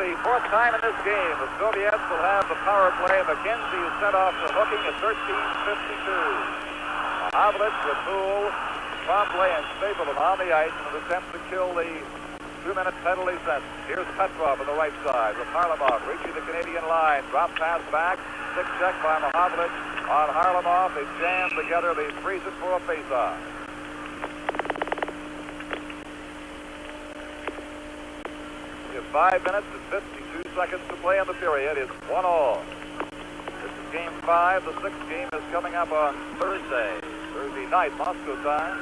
the fourth time in this game, the Soviets will have the power play. McKenzie is sent off for hooking at 13:52. Havlich with Poole, Trombley, and Stapleton on the ice in an attempt to kill the 2-minute penalty sentence. Here's Petrov on the right side with Harlamov reaching the Canadian line. Drop pass back. Stick check by Havlich on Harlamov. They jam together. They freeze it for a face-off. We have 5 minutes and 52 seconds to play in the period. It's 1-all. This is game 5. The 6th game is coming up on Thursday night, Moscow time.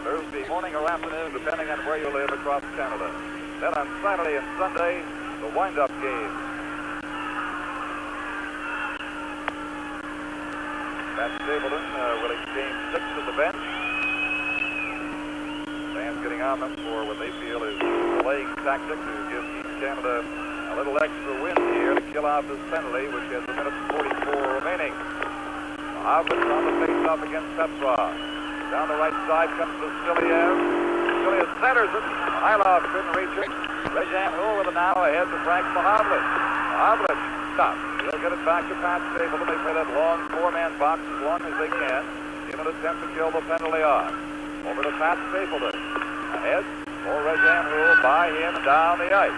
Thursday morning or afternoon, depending on where you live across Canada. Then on Saturday and Sunday, the wind-up game. Matt Stapleton will exchange 6 at the bench. Fans getting on them for what they feel is a delaying tactic to give Team Canada a little extra wind here to kill off this penalty, which has a minute and 44 remaining. Havlich on the face-off against Petrov. Down the right side comes Vasiliev. Vasiliev centers it. Ilov couldn't reach it. Rejan Hull with it now ahead to Frank Havlich. Havlich stops. He'll get it back to Pat Stapleton. They play that long 4-man box as long as they can in an attempt to kill the penalty off. Over to Pat Stapleton. Ahead for Rejan Hull by him down the ice.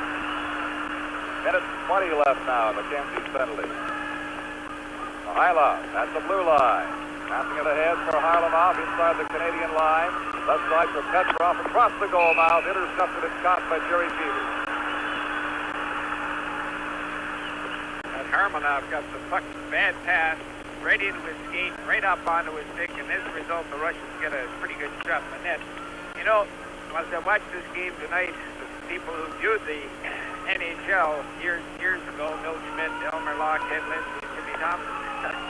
Minute 20 left now in McKenzie's penalty. Ilov at the blue line. Passing it ahead for Harlamov inside the Canadian line. Left side for Petrov across the goal mouth. Intercepted and caught by Jerry Cheevers. And Harlamov got the puck bad pass right into his skate, right up onto his stick, and as a result, the Russians get a pretty good shot in the net. You know, as I watched this game tonight, the people who viewed the NHL years ago, Bill Schmidt, Elmer Locke, Ted Lindsay, Jimmy Thompson,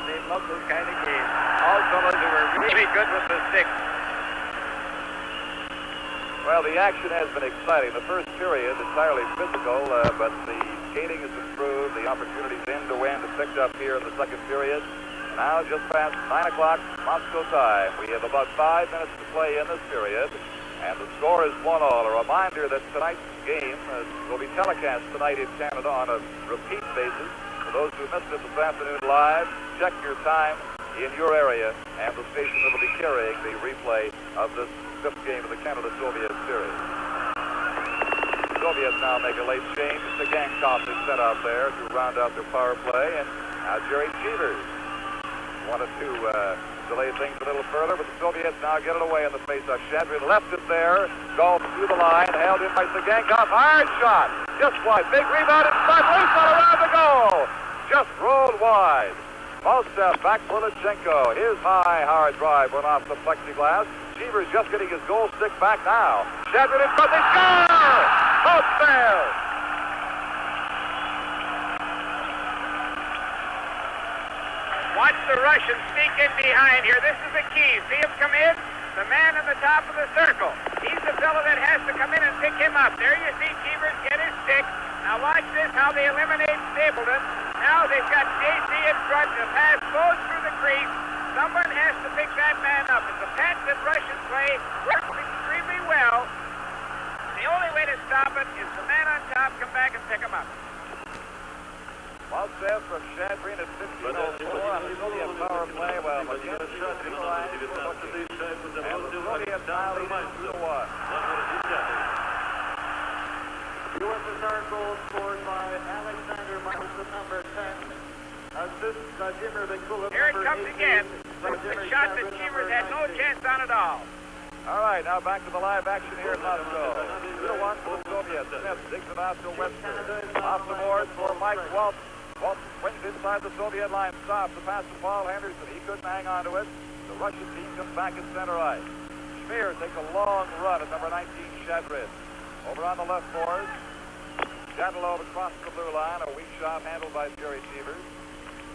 they love this kind of game. All fellows who are really good with the stick. Well, the action has been exciting. The first period entirely physical, but the skating has improved. The opportunities end-to-end have picked up here in the second period. Now, just past 9 o'clock Moscow time, we have about 5 minutes to play in this period, and the score is 1-all. A reminder that tonight's game will be telecast tonight in Canada on a repeat basis. For those who missed it this afternoon live, check your time in your area, and the station that will be carrying the replay of this 5th game of the Canada-Soviet series. The Soviets now make a late change. Sagankov is set out there to round out their power play, and now Jerry Cheevers wanted to delay things a little further, but the Soviets now get it away in the face-off. Shadrin left it there, golfed through the line, held in by Sagankov. Hard shot, just wide. Big rebound in front, loose on around the goal. Just rolled wide. Maltsev back for Lechenko. His high, hard drive went off the plexiglass. Cheevers just getting his goal stick back now. Shadrin in front, they score! Maltsev! Watch the Russians sneak in behind here. This is the key. See him come in? The man in the top of the circle. He's the fellow that has to come in and pick him up. There you see Cheevers get his stick. Now watch this, how they eliminate Stapleton. Now they've got JC in front. The pass goes through the crease. Someone has to pick that man up. It's a pass that Russian play works extremely well. The only way to stop it is the man on top come back and pick him up. Maltsev from Shadrin at 15:04 on the Soviet power play. Well, McKenzie is in line for hooking. And the Soviets now lead 2-1. Your return goal scored by Alexander Martin, number 10. Assist Vladimir Mikulov. Here it comes again. The shot that Cheevers had no chance on at all. All right, now back to the live action here in Moscow. 2-1 for the Soviets. Smith digs it out to Webster. Off the board for Mike Walton. Walton swings inside the Soviet line. Stops the pass to Paul Henderson. He couldn't hang on to it. The Russian team comes back in center ice. Schmier takes a long run at number 19, Shadrin. Over on the left board. Shadilov across the blue line. A weak shot handled by Jerry Cheevers.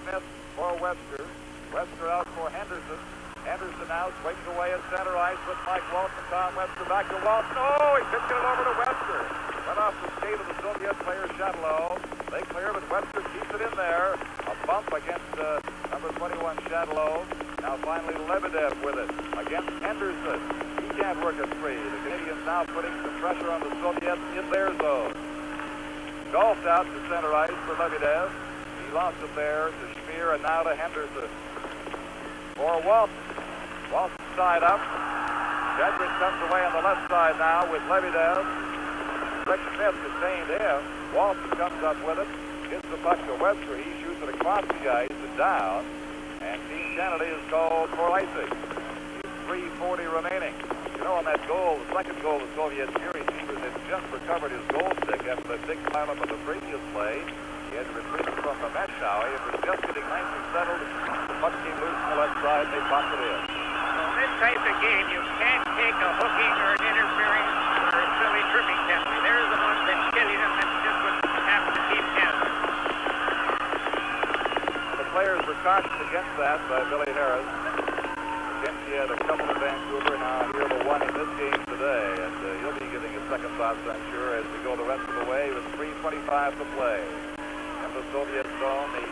Smith for Webster. Webster out for Henderson. Henderson now swings away at center ice with Mike Walton. Tom Webster back to Walton. Oh, he couldn't get it over to Webster. Went off the skate of the Soviet player Shadilov. They clear, but Webster keeps it in there. A bump against number 21 Shadilov. Now finally Lebedev with it against Henderson. He can't work it free. The Canadians now putting some pressure on the Soviets in their zone. Golfed out to center ice for Lebedev. He lost it there to Schmier and now to Henderson. For Walton. Walton side up. Jedrick comes away on the left side now with Lebedev. Rick Smith contained him. Walton comes up with it. Gets the puck to Webster. He shoots it across the ice and down. And Team Kennedy is called for icing. 3:40 remaining. You know, on that goal, the second goal of the Soviet series, Chivers had just recovered his goal stick after the big pileup of the previous play. He had to retrieve it from the Meshow. It was just getting nicely settled. The puck came loose on the left side, and they popped it in. In this type of game, you can't take a hooking or an interference or a silly tripping penalty. There's the one that's killing them. That's just what happened to Team Canada. The players were cautioned against that by Billy Harris. McKenzie had a couple in Vancouver, now here the one in this game today, and he'll be giving his second thoughts, I'm sure, as we go the rest of the way with 3:25 to play. In the Soviet zone, the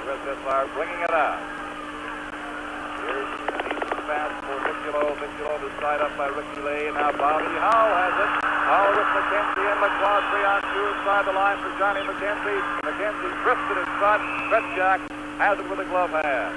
USSR bringing it out. Here's a decent pass for Vicula. Vicula is tied up by Ricky Lay. Now Bobby Howell has it. Howell with McKenzie and LaCroix 3-on-2 inside the line for Johnny McKenzie. McKenzie drifted his shot. Kretschak has it with a glove hand.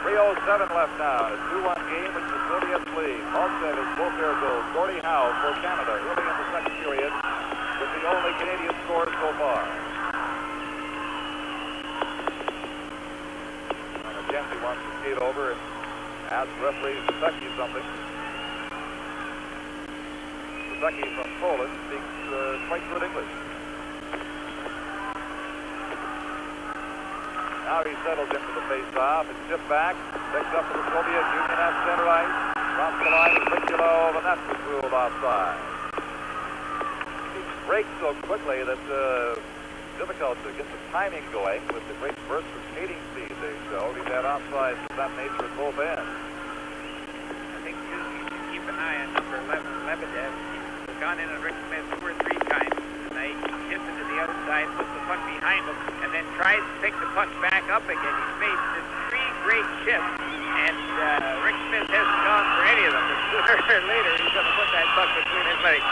3:07 left now. A 2-1 game with the Soviets lead. Maltsev has both their goals. Gordie Howe for Canada early in the second period with the only Canadian score so far. And McKenzie wants to skate over and ask referee Suzuki something. Suzuki from Poland speaks quite good English. Now he settles into the face-off and tipped back. Picks up to the Soviet Union at center ice. Cross the line is Vicula. The net was ruled offside. He breaks so quickly that it's difficult to get the timing going with the great burst of skating speed they show. He's had offsides of that nature at both ends. I think, too, you should keep an eye on number 11, Lebedev. He's gone in on Rick Smith 2 or 3 times tonight. He tips it to the outside, puts the puck behind him, and then tries to pick the puck back up again. He's made just 3 great shifts, and Rick Smith hasn't gone for any of them. But sooner or later, he's going to put that puck between his legs.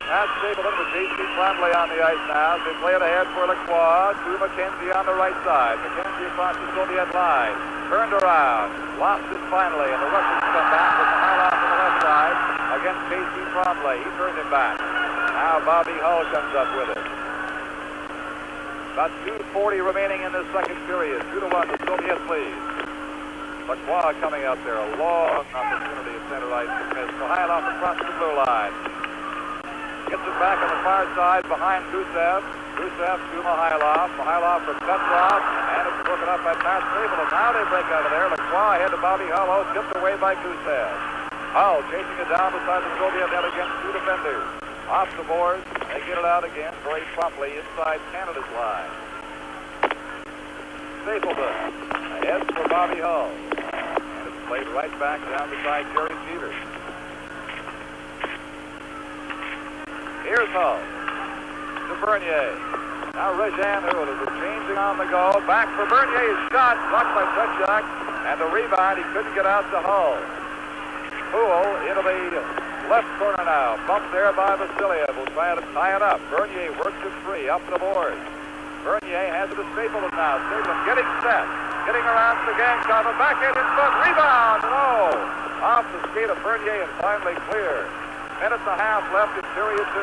That's Stapleton with J.C. Tremblay on the ice now. They play it ahead for Lacroix to McKenzie on the right side. McKenzie across the Soviet line. Turned around. Lost it finally, and the Russians come back with Mikhailov on the left side against J.C. Tremblay. He turned him back. Now Bobby Hull comes up with it. About 2:40 remaining in this second period. 2-1, the Soviets lead. Lacroix coming out there. A long opportunity at center ice to miss. Mikhailov across the blue line. Gets it back on the far side behind Gusev. Gusev to Mikhailov. Mikhailov for Petrov. And it's broken up by Matt Stapleton. Now they break out of there. Lacroix ahead to Bobby Hull. Tipped away by Gusev. Hull chasing it down beside the Soviet net against 2 defenders. Off the boards. They get it out again very promptly inside Canada's line. Stapleton ahead for Bobby Hull. And it's played right back down beside Jerry Peters. Here's Hull to Bernier. Now Rejean Houle is changing on the go. Back for Bernier. His shot blocked by Kretschak. And the rebound, he couldn't get out to Hull. Houle into the left corner now. Bumped there by Vasiliev. Will try to tie it up. Bernier works it free. Up the board. Bernier has it to Stapleton now. Stapleton getting set. Getting around to Gankov. Back in front. Rebound. No. Off the skate of Bernier and finally clear. Minute and a half left in period 2.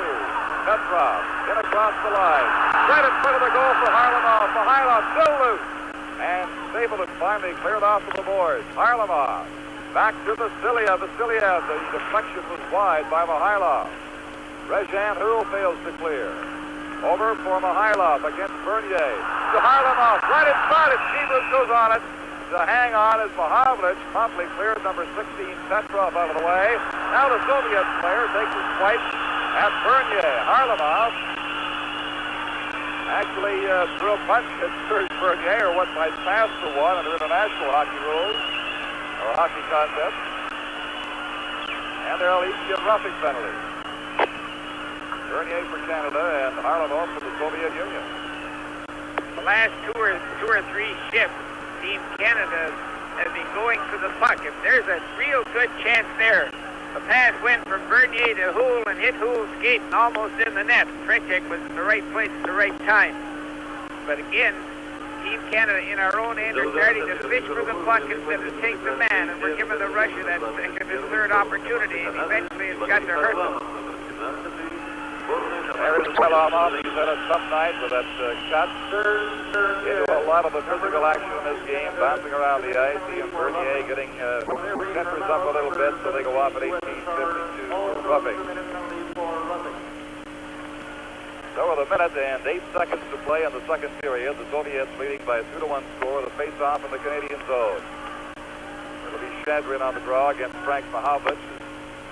Petrov in across the line. Right in front of the goal for Harlamov. Mikhailov still loose. And Stapleton finally cleared off of the boards. Harlamov back to Vasiliev. Vasiliev, the deflection was wide by Mikhailov. Rejean Houle fails to clear. Over for Mikhailov against Bernier. To Harlamov, right in front. And Chivas goes on it. To hang on as Mahavlich promptly cleared number 16 Petrov out of the way. Now the Soviet player takes a swipe at Bernier. Harlamov actually threw a punch at Serge Bernier, or what might pass for one under international hockey rules or hockey concepts. And there'll each be a roughing penalty. Bernier for Canada and Harlamov for the Soviet Union. last two or three shifts, Team Canada has been going for the puck. If there's a real good chance there, the pass went from Bernier to Houle and hit Houle's skate and almost in the net. Trechek was in the right place at the right time. But again, Team Canada in our own end are starting to fish for the puck instead of take the man, and we're giving the Russia that second and third opportunity, and eventually it's got to hurt them. There's Velomov. He's had a tough night with that cut. Into a lot of the physical action in this game, bouncing around the ice. He and Bernier getting tempers up a little bit, so they go off at 18:52 for roughing. So with a minute and 8 seconds to play in the second period, the Soviets leading by a 2-1 score. The face-off in the Canadian zone. It'll be Shadrin on the draw against Frank Mahovlich.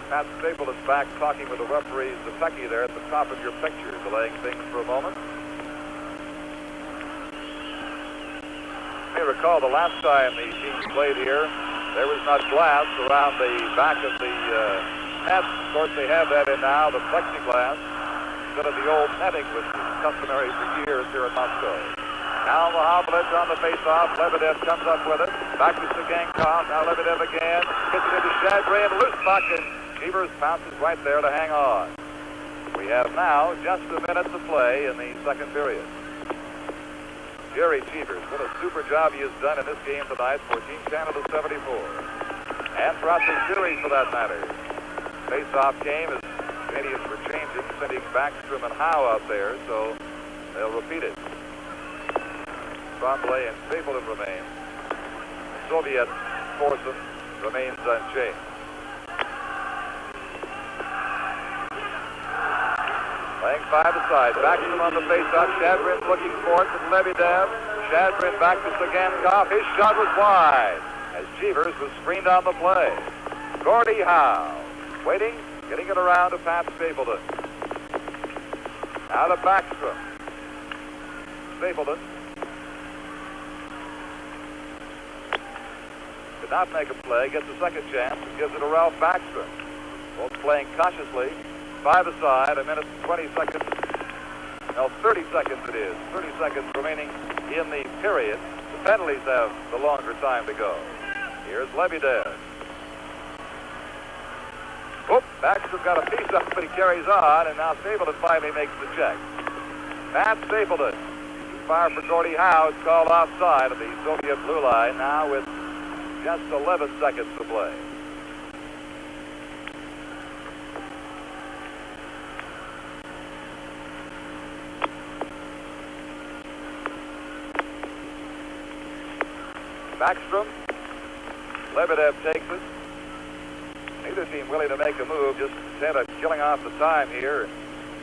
Pat Stapleton's back talking with the referee Zepecki there at the top of your picture, delaying things for a moment. You may recall the last time the teams played here, there was not glass around the back of the net. Of course, they have that in now, the plexiglass, instead of the old netting, which was customary for years here in Moscow. Now Mahovlich on the face-off. Lebedev comes up with it. Back to Segenkov. Now Lebedev again. Gets it into Shadrin. Loose puck, and Cheevers bounces right there to hang on. We have now just a minute to play in the second period. Jerry Cheevers, what a super job he has done in this game tonight for Team Canada 74. And throughout the series, for that matter. Face-off game as Canadians were changing, sending Backstrom and Howe out there, so they'll repeat it. Tremblay and Stapleton remain. Soviet foursome remains unchanged. Playing five-a-side. Backstrom on the face-off. Shadrin looking for it with Lebedev. Shadrin back to Segenkov. His shot was wide as Cheevers was screened on the play. Gordie Howe waiting, getting it around to Pat Stapleton. Now to Backstrom. Stapleton. Did not make a play, gets a second chance, and gives it to Ralph Backstrom. Both playing cautiously. Five-a-side, a minute and 20 seconds. No, 30 seconds it is. 30 seconds remaining in the period. The penalties have the longer time to go. Here's Lebedev. Oop, Backstrom got a piece up, but he carries on, and now Stapleton finally makes the check. Pat Stapleton. Fire for Gordie Howe. It's called offside of the Soviet blue line now with just 11 seconds to play. Backstrom. Lebedev takes it. Neither team willing to make a move, just instead of killing off the time here,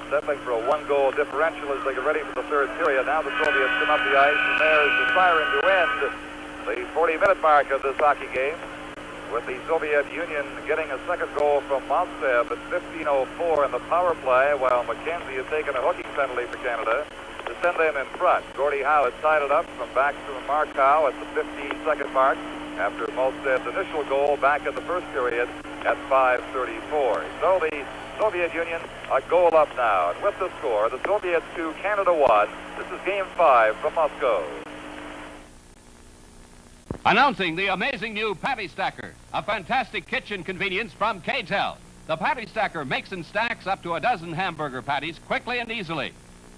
settling for a one-goal differential as they get ready for the third period. Now the Soviets come up the ice, and there's the siren to end the 40-minute mark of this hockey game, with the Soviet Union getting a second goal from Montsev at 15:04 in the power play, while McKenzie has taken a hooking penalty for Canada to send them in front. Gordie Howe has tied it up from Backstrom and Mark Howe at the 15-second mark after Motsev's initial goal back in the first period at 5:34. So the Soviet Union a goal up now. And with the score, the Soviets 2, Canada 1. This is Game 5 from Moscow. Announcing the amazing new Patty Stacker, a fantastic kitchen convenience from K-Tel. The Patty Stacker makes and stacks up to a dozen hamburger patties quickly and easily.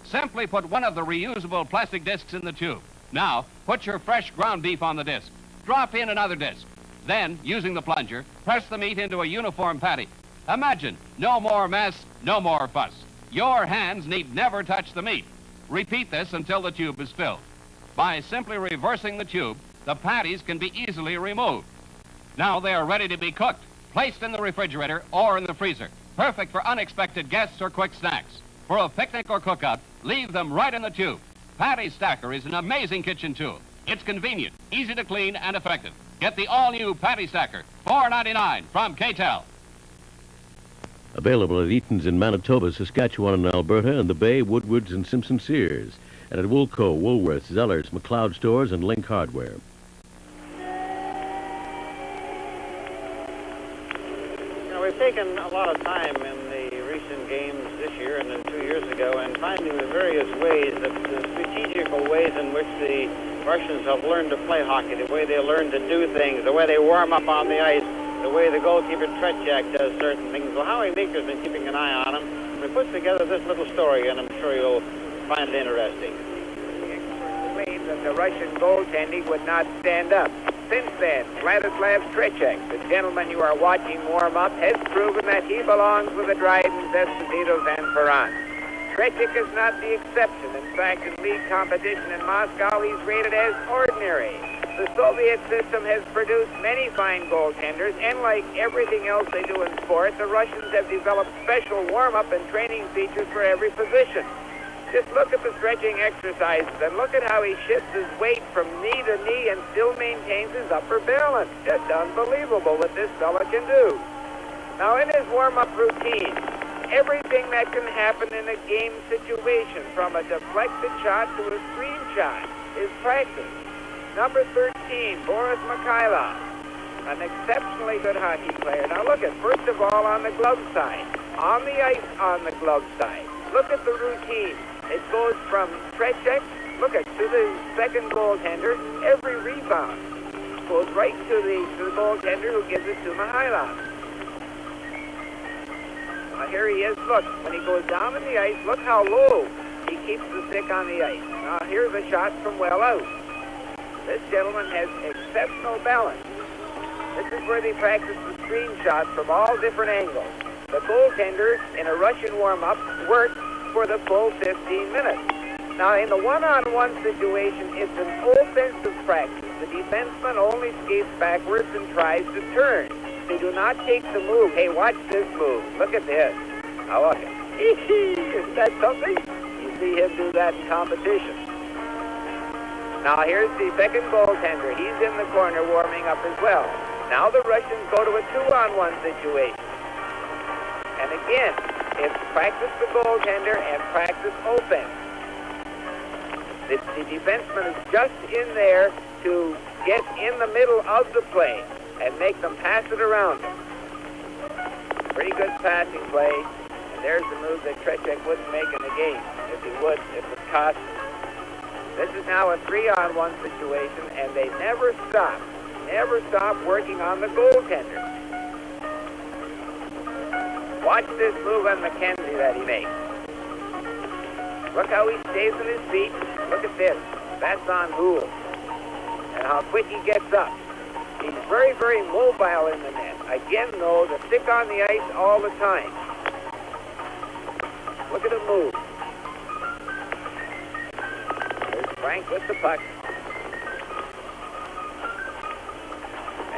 Simply put one of the reusable plastic discs in the tube. Now, put your fresh ground beef on the disc. Drop in another disc. Then, using the plunger, press the meat into a uniform patty. Imagine, no more mess, no more fuss. Your hands need never touch the meat. Repeat this until the tube is filled. By simply reversing the tube, the patties can be easily removed. Now they are ready to be cooked, placed in the refrigerator or in the freezer. Perfect for unexpected guests or quick snacks. For a picnic or cookout, leave them right in the tube. Patty Stacker is an amazing kitchen tool. It's convenient, easy to clean, and effective. Get the all-new Patty Stacker, $4.99 from K-Tel. Available at Eaton's in Manitoba, Saskatchewan, and Alberta, and the Bay, Woodward's, and Simpson Sears. And at Woolco, Woolworths, Zellers, McLeod Stores, and Link Hardware. You know, we've taken a lot of time in the recent games this year year and then 2 years ago, and finding the various ways, the strategical ways in which the Russians have learned to play hockey, the way they learn to do things, the way they warm up on the ice, the way the goalkeeper Tretiak does certain things. Well, Howie Meeker's been keeping an eye on him. We put together this little story, and I'm sure you'll find it interesting. The experts claimed that the Russian goaltending would not stand up. Since then, Vladislav Tretiak, the gentleman you are watching warm up, has proven that he belongs with the Drydens, Esposito's, and Perrons. Tretiak is not the exception. In fact, in league competition in Moscow, he's rated as ordinary. The Soviet system has produced many fine goaltenders, and like everything else they do in sport, the Russians have developed special warm-up and training features for every position. Just look at the stretching exercises and look at how he shifts his weight from knee to knee and still maintains his upper balance. Just unbelievable what this fella can do. Now, in his warm-up routine, everything that can happen in a game situation, from a deflected shot to a screen shot, is practiced. Number 13, Boris Mikhailov, an exceptionally good hockey player. Now look at, first of all, on the glove side, on the ice on the glove side. Look at the routine. It goes from Tretiak, look at, to the second goaltender. Every rebound goes right to the goaltender who gives it to Mikhailov. Now here he is, look, when he goes down in the ice, look how low he keeps the stick on the ice. Now here's a shot from well out. This gentleman has exceptional balance. This is where they practice the screen shots from all different angles. The goaltender in a Russian warm-up works for the full 15 minutes. Now, in the one-on-one situation, it's an offensive practice. The defenseman only skates backwards and tries to turn. They do not take the move. Hey, watch this move. Look at this. Now, look. Isn't that something? You see him do that in competition. Now, here's the second goaltender. He's in the corner warming up as well. Now the Russians go to a two-on-one situation. And again, it's practice the goaltender and practice offense. The defenseman is just in there to get in the middle of the play and make them pass it around him. Pretty good passing play. And there's the move that Tretiak wouldn't make in the game. If he would, it would cost him. This is now a three-on-one situation, and they never stop working on the goaltender. Watch this move on McKenzie that he makes. Look how he stays on his feet. Look at this. That's on Houle. And how quick he gets up. He's very, very mobile in the net. Again, though, the stick on the ice all the time. Look at him move. There's Frank with the puck.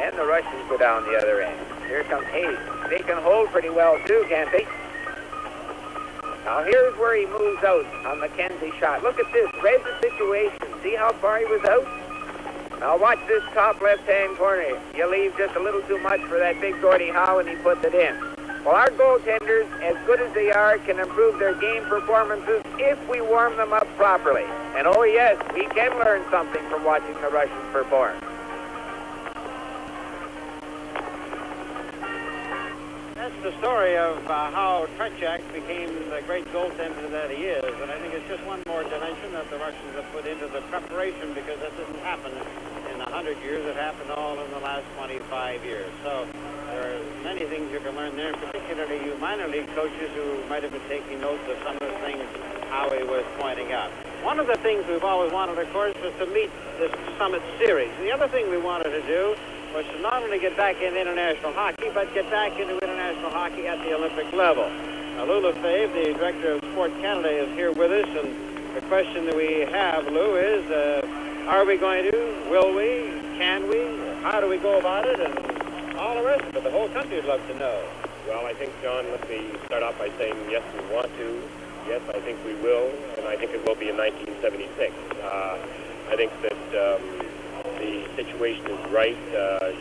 And the Russians go down the other end. Here comes Hayes. They can hold pretty well, too, can't they? Now, here's where he moves out on McKenzie's shot. Look at this. Read the situation. See how far he was out? Now, watch this top left-hand corner. You leave just a little too much for that big Gordie Howe, and he puts it in. Well, our goaltenders, as good as they are, can improve their game performances if we warm them up properly. And, oh, yes, we can learn something from watching the Russians perform. That's the story of how Tretiak became the great goaltender that he is. And I think it's just one more dimension that the Russians have put into the preparation, because that didn't happen in 100 years. It happened all in the last 25 years. So there are many things you can learn there, particularly you minor league coaches who might have been taking notes of some of the things Howie was pointing out. One of the things we've always wanted, of course, was to meet this Summit Series. And the other thing we wanted to do was to not only get back into international hockey, but get back into international hockey at the Olympic level. Now, Lou Lefebvre, the director of Sport Canada, is here with us, and the question that we have, Lou, is are we going to, will we, can we, how do we go about it, and all the rest of it. The whole country would love to know. Well, I think, John, let me start off by saying, yes, we want to. Yes, I think we will, and I think it will be in 1976. I think that the situation is right,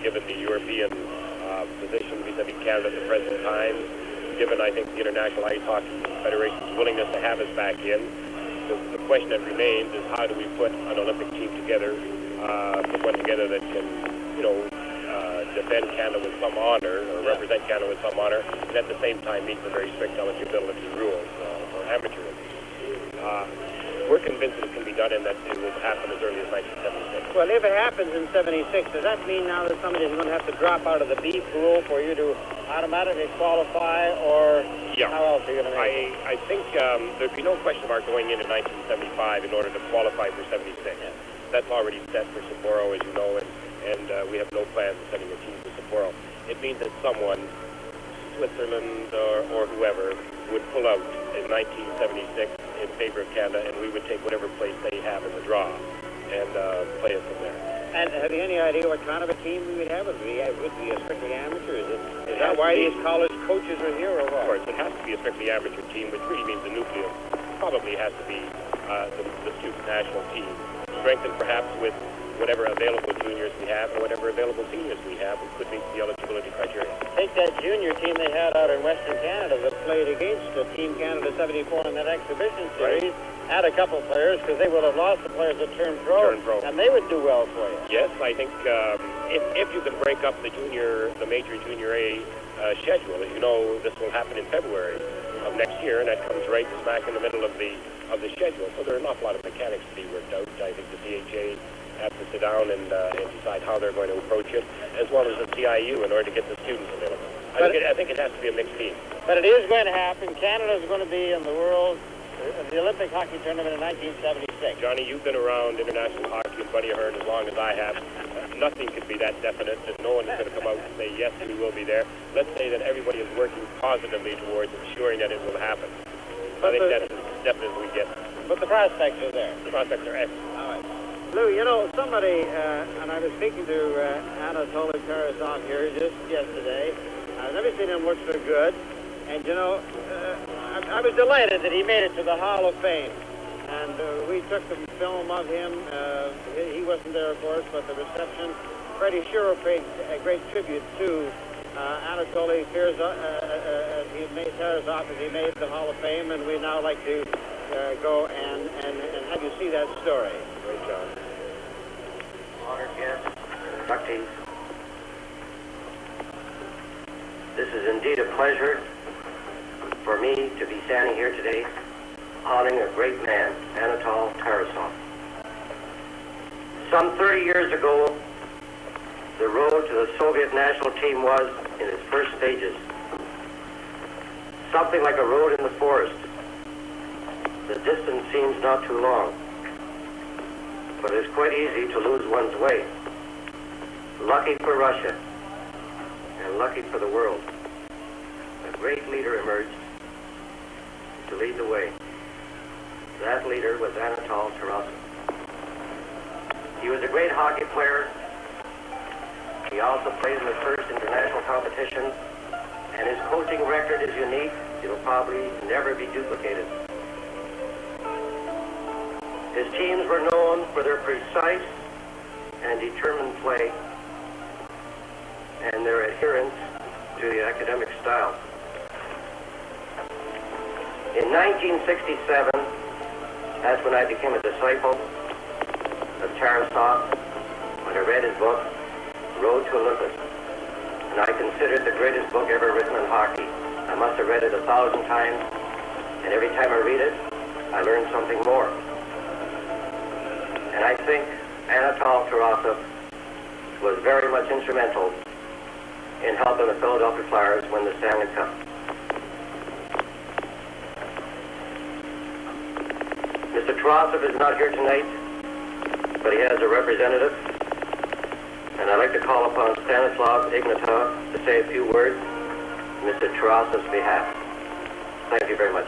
given the European position vis-a-vis Canada at the present time, given, I think, the International Ice Hockey Federation's willingness to have us back in. The question that remains is how do we put an Olympic team together, put one together that can, defend Canada with some honor, or represent Canada with some honor, and at the same time meet the very strict eligibility rules. amateurism. We're convinced it can be done and that it will happen as early as 1976. Well, if it happens in 76, does that mean now that somebody's going to have to drop out of the B pool for you to automatically qualify, or how else are you going to make it? I think there'd be no question about going in 1975 in order to qualify for 76. Yeah. That's already set for Sapporo, as you know, and we have no plans of sending a team to Sapporo. It means that someone, Switzerland or whoever, would pull out in 1976 in favor of Canada, and we would take whatever place they have in the draw and play it from there. And have you any idea what kind of a team we would have? Would it be a strictly amateur? Is that why these college coaches are here, or what? Of course, it has to be a strictly amateur team, which really means the nucleus probably has to be the student national team, strengthened perhaps with whatever available juniors we have or whatever available seniors we have who could meet the eligibility criteria. Take that junior team they had out in Western Canada that played against Team Canada 74 in that exhibition series. Had a couple of players, because they would have lost the players that turned pro, and they would do well for you. Yes, I think if you can break up the major junior A schedule, as you know, this will happen in February of next year, and that comes right smack in the middle of the schedule. So there are an awful lot of mechanics to be worked out. I think the WHA have to sit down and decide how they're going to approach it, as well as the CIU, in order to get the students available. I think it has to be a mixed team. But it is going to happen. Canada is going to be in the Olympic hockey tournament in 1976. Johnny, you've been around international hockey and Buddy Ahern as long as I have. Nothing could be that definite that no one is going to come out and say, yes, we will be there. Let's say that everybody is working positively towards ensuring that it will happen. I think that's as definite as we get. But the prospects are there. The prospects are excellent. All right. Lou, you know, somebody, and I was speaking to Anatoly Tarasov here just yesterday. I've never seen him look so good. And, you know, I was delighted that he made it to the Hall of Fame. And we took some film of him. He wasn't there, of course, but the reception. Freddie Shiro paid a great tribute to Anatoly Tarasov as he made the Hall of Fame. And we'd now like to go and have you see that story. Great job. Honored guests, inductees, this is indeed a pleasure for me to be standing here today honoring a great man, Anatol Tarasov. Some 30 years ago, the road to the Soviet national team was in its first stages. Something like a road in the forest. The distance seems not too long, but it's quite easy to lose one's way. Lucky for Russia, and lucky for the world, a great leader emerged to lead the way. That leader was Anatol Tarasov. He was a great hockey player. He also played in the first international competition, and his coaching record is unique. It'll probably never be duplicated. His teams were known for their precise and determined play and their adherence to the academic style. In 1967, that's when I became a disciple of Tarasov, when I read his book, Road to Olympus. And I consider it the greatest book ever written on hockey. I must have read it 1,000 times, and every time I read it, I learn something more. And I think Anatol Tarasov was very much instrumental in helping the Philadelphia Flyers win the Stanley Cup. Mr. Tarasov is not here tonight, but he has a representative, and I'd like to call upon Stanislav Ignatov to say a few words on Mr. Tarasov's behalf. Thank you very much.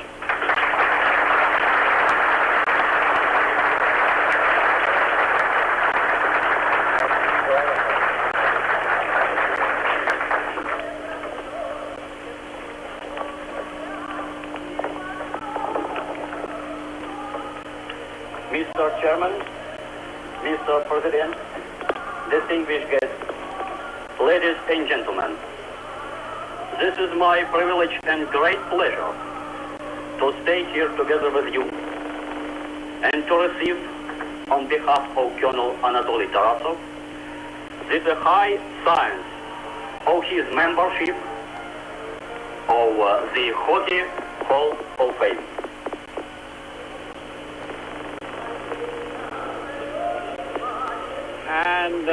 Mr. Chairman, Mr. President, distinguished guests, ladies and gentlemen, this is my privilege and great pleasure to stay here together with you and to receive, on behalf of Colonel Anatoly Tarasov, this high science of his membership of the Hockey Hall of Fame. And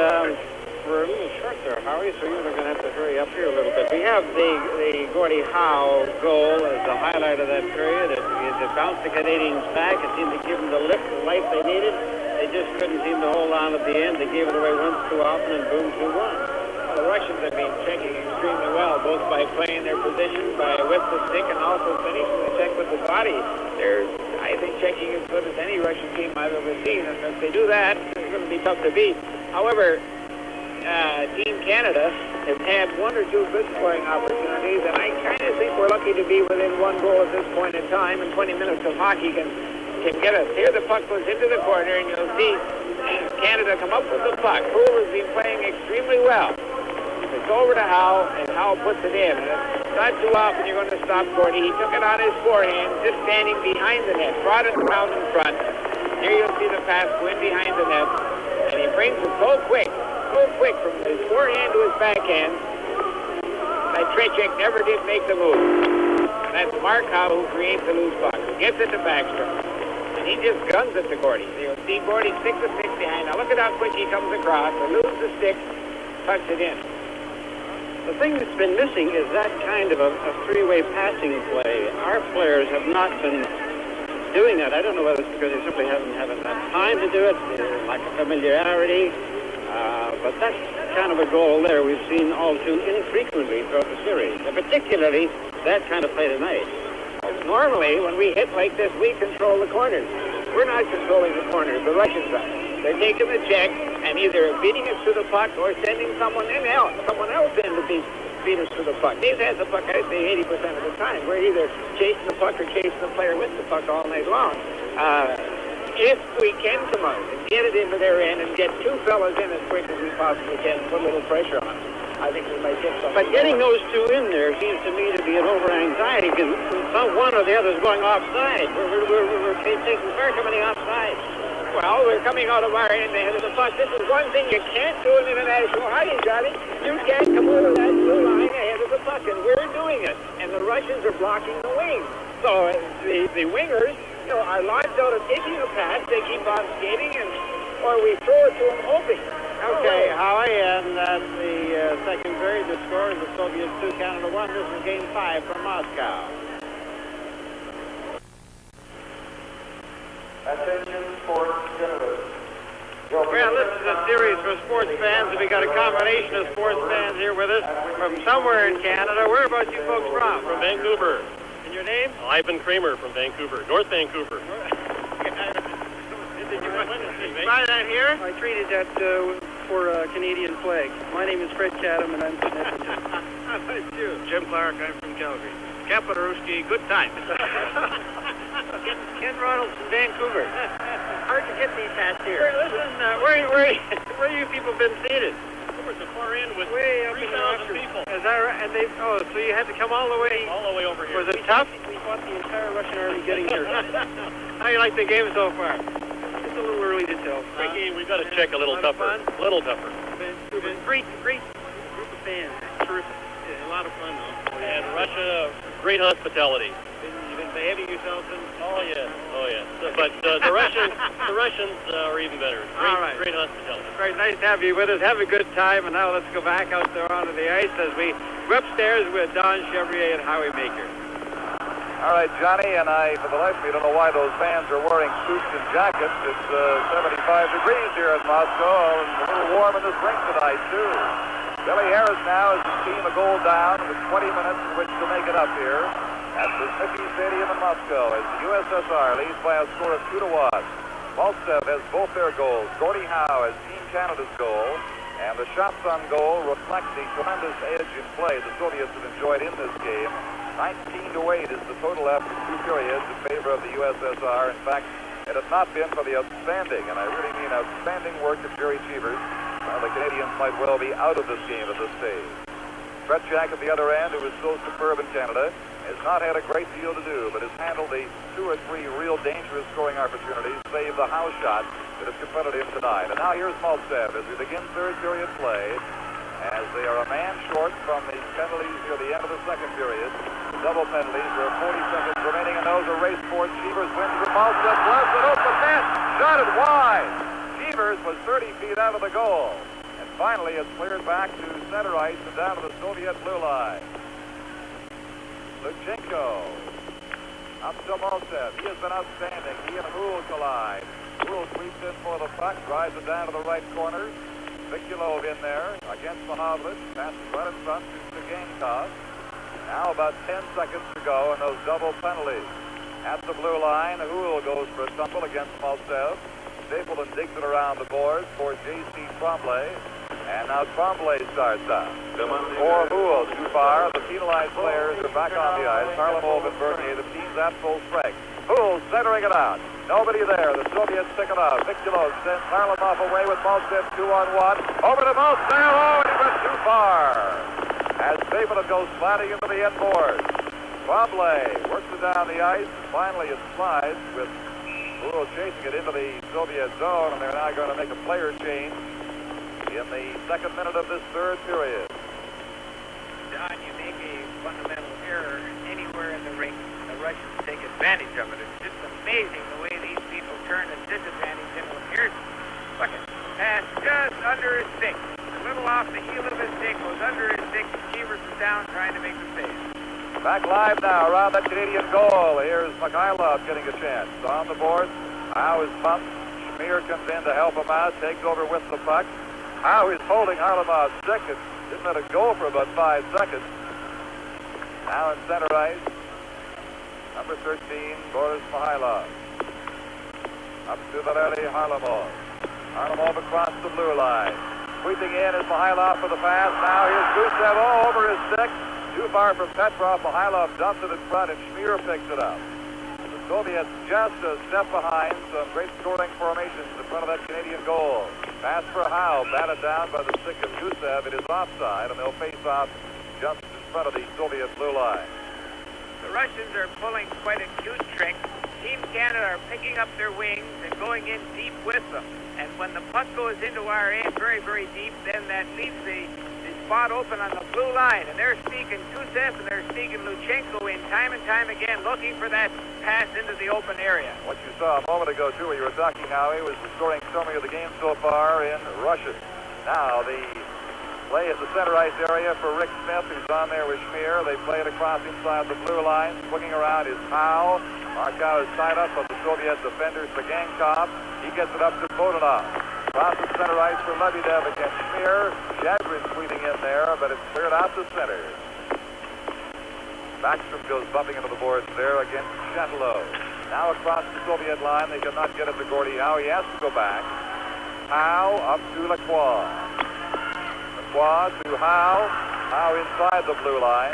we're a little short there, Howie, so you're going to have to hurry up here a little bit. We have the Gordie Howe goal as the highlight of that period. It bounced the Canadians back. It seemed to give them the lift and life they needed. They just couldn't seem to hold on at the end. They gave it away once too often, and boom, 2-1. Well, the Russians have been checking extremely well, both by playing their position, with the stick, and also finishing the check with the body. They're, I think, checking as good as any Russian team I've ever seen. And if they do that, it's going to be tough to beat. However, Team Canada has had one or two good scoring opportunities, and I kind of think we're lucky to be within one goal at this point in time, and 20 minutes of hockey can get us. Here the puck goes into the corner, and you'll see Canada come up with the puck. Poole has been playing extremely well. It's over to Howe, and Howe puts it in. And it's not too often you're going to stop Gordie. He took it on his forehand, just standing behind the net, brought it around in front. Here you'll see the pass go in behind the net, and he brings it so quick from his forehand to his backhand that Tretiak never did make the move. And that's Mark Howe who creates the loose puck. Gets it to Backstrom. And he just guns it to Gordie. You'll see Gordie stick the stick behind. Now look at how quick he comes across. Eludes the stick, tucks it in. The thing that's been missing is that kind of a three-way passing play. Our players have not been doing that. I don't know whether it's because they simply haven't had enough time to do it, lack of familiarity. But that kind of a goal there we've seen all too infrequently throughout the series, and particularly that kind of play tonight. Normally, when we hit like this, we control the corners. We're not controlling the corners. The Russians are. They're taking the check and either beating us to the puck or sending someone else in to beat us to the puck. They've had the puck, I'd say, 80% of the time. We're either chasing the puck or chasing the player with the puck all night long. If we can come out and get it into their end and get two fellas in as quick as we possibly can and put a little pressure on them, I think we might get something. But getting those two in there seems to me to be an over-anxiety because one or the other is going offside. We're taking far too many offside. Well, we're coming out of our end ahead of the puck. This is one thing you can't do in international hockey, Johnny. You can't come over that blue line ahead of the puck, and we're doing it. And the Russians are blocking the wings. So the wingers, are launched out of taking a pass. They keep on skating, or we throw it to them hoping. Okay, Howie, and at the second period, the score is the Soviets 2, Canada 1. This is Game 5 from Moscow. Attention, sports journalists. Well, this is a series for sports fans. We got a combination of sports fans here with us from somewhere in Canada. Where about you folks from? From Vancouver. And your name? Ivan Kramer from Vancouver, North Vancouver. Did you buy that here? I traded that for a Canadian flag. My name is Fred Chatham, and I'm from Edmonton. How about you? Jim Clark, I'm from Calgary. Kaparuski, good time. Ken Ronalds from Vancouver. Hard to get these hats here. Listen, where you people been seated? Towards the far end with Way up in the 3,000 rafters. people. Is that right? And so you had to come all the way Over here. Was it tough? We fought the entire Russian army getting here. How you like the game so far? It's a little early to tell. Great game. We've got to check a little Lot of tougher. fun? Little tougher. Great group of fans. Terrific. Yeah, a lot of fun, though. And Russia, great hospitality. You've been behaving yourselves in... Oh yes. But the Russians are even better. All right. Great hospitality. Great, nice to have you with us. Have a good time, and now let's go back out there onto the ice as we go upstairs with Don Chevrier and Howie Maker. All right, Johnny, and I, for the life of me, don't know why those fans are wearing suits and jackets. It's 75 degrees here in Moscow, and a little warm in this rink tonight, too. Billy Harris now has his team a goal down with 20 minutes in which to make it up here at the Sniffy Stadium in Moscow as the USSR leads by a score of 2-1. Maltsev has both their goals. Gordie Howe has Team Canada's goal, and the shots on goal reflect the tremendous edge in play the Soviets have enjoyed in this game. 19-8 is the total after two periods in favor of the USSR. In fact, it had not been for the outstanding, and I really mean outstanding work of Jerry Cheevers, the Canadians might well be out of this game at this stage. Tretiak at the other end, who is so superb in Canada, has not had a great deal to do, but has handled the 2 or 3 real dangerous scoring opportunities, save the house shot that has confronted him tonight. And now here's Maltsev as we begin third period play, as they are a man short from the penalties near the end of the second period. The double penalties, there are 40 seconds remaining, and those are race for it. Cheevers wins for Maltsev, gloves it open net, shot it wide. Cheevers was 30 feet out of the goal. And finally, it's cleared back to center ice and down to the Soviet blue line. Luchenko up to Maltsev. He has been outstanding. He and Houle collide. Houle sweeps in for the puck, drives it down to the right corner. Vikulov in there against Mahavlich. Passes right in front to Gamecock. Now about 10 seconds to go and those double penalties. At the blue line, Houle goes for a tumble against Maltsev. Stapleton digs it around the boards for J.C. Tremblay. And now Tremblay starts out. For Houle, too far. The penalized players are back on the ice. Harlamov and Bernier, the team's at full strength. Houle centering it out. Nobody there. The Soviets pick it up. Vikulov sends Harlamov away with Maltsev 2-on-1. Over to Maltsev. Oh, and he went too far. As Stapleton goes sliding into the end boards. Tremblay works it down the ice. Finally, it slides with Houle chasing it into the Soviet zone, and they're now going to make a player change in the second minute of this third period. Don, you make a fundamental error anywhere in the rink. The Russians take advantage of it. It's just amazing the way these people turn a disadvantage into a here's look at pass just under his stick. A little off the heel of his stick, goes under his stick. Cheevers is down trying to make the save. Back live now around that Canadian goal. Here's Mikhailov getting a chance. On the board. Howe is pumped. Schmier comes in to help him out. Takes over with the puck. Howe is holding Harlamov's stick and didn't let it go for about 5 seconds. Now in center ice. Number 13, Boris Mikhailov. Up to Valery Harlamov. Harlamov across the blue line. Sweeping in is Mikhailov for the pass. Now here's Gusev over his stick. Too far from Petrov. Mikhailov dumps it in front and Schmier picks it up. The Soviets just a step behind. Some great scoring formations in front of that Canadian goal. Pass for Howe. Batted down by the stick of Gusev. It is offside and they'll face off just in front of the Soviet blue line. The Russians are pulling quite a cute trick. Team Canada are picking up their wings and going in deep with them. And when the puck goes into our end very, very deep, then that leaves the spot open on the blue line. And they're sneaking Gusev and they're sneaking Luchenko in time and time again, looking for that pass into the open area. What you saw a moment ago, too, where you were talking, Howie, was the scoring summary of the game so far in Russia. Now the play at the center ice area for Rick Smith, who's on there with Schmier. They play it across inside the blue line. Swinging around is Howe. Markow is tied up of the Soviet defenders for Gankov. He gets it up to Bodanov. Across the center ice for Lebedev against Schmier. Shadrin sweeping in there, but it's cleared out to center. Backstrom goes bumping into the boards there against Chatelot. Now across the Soviet line, they cannot get it to Gordie Howe. He has to go back. Howe up to Lacroix. Lacroix to Howe. Howe inside the blue line.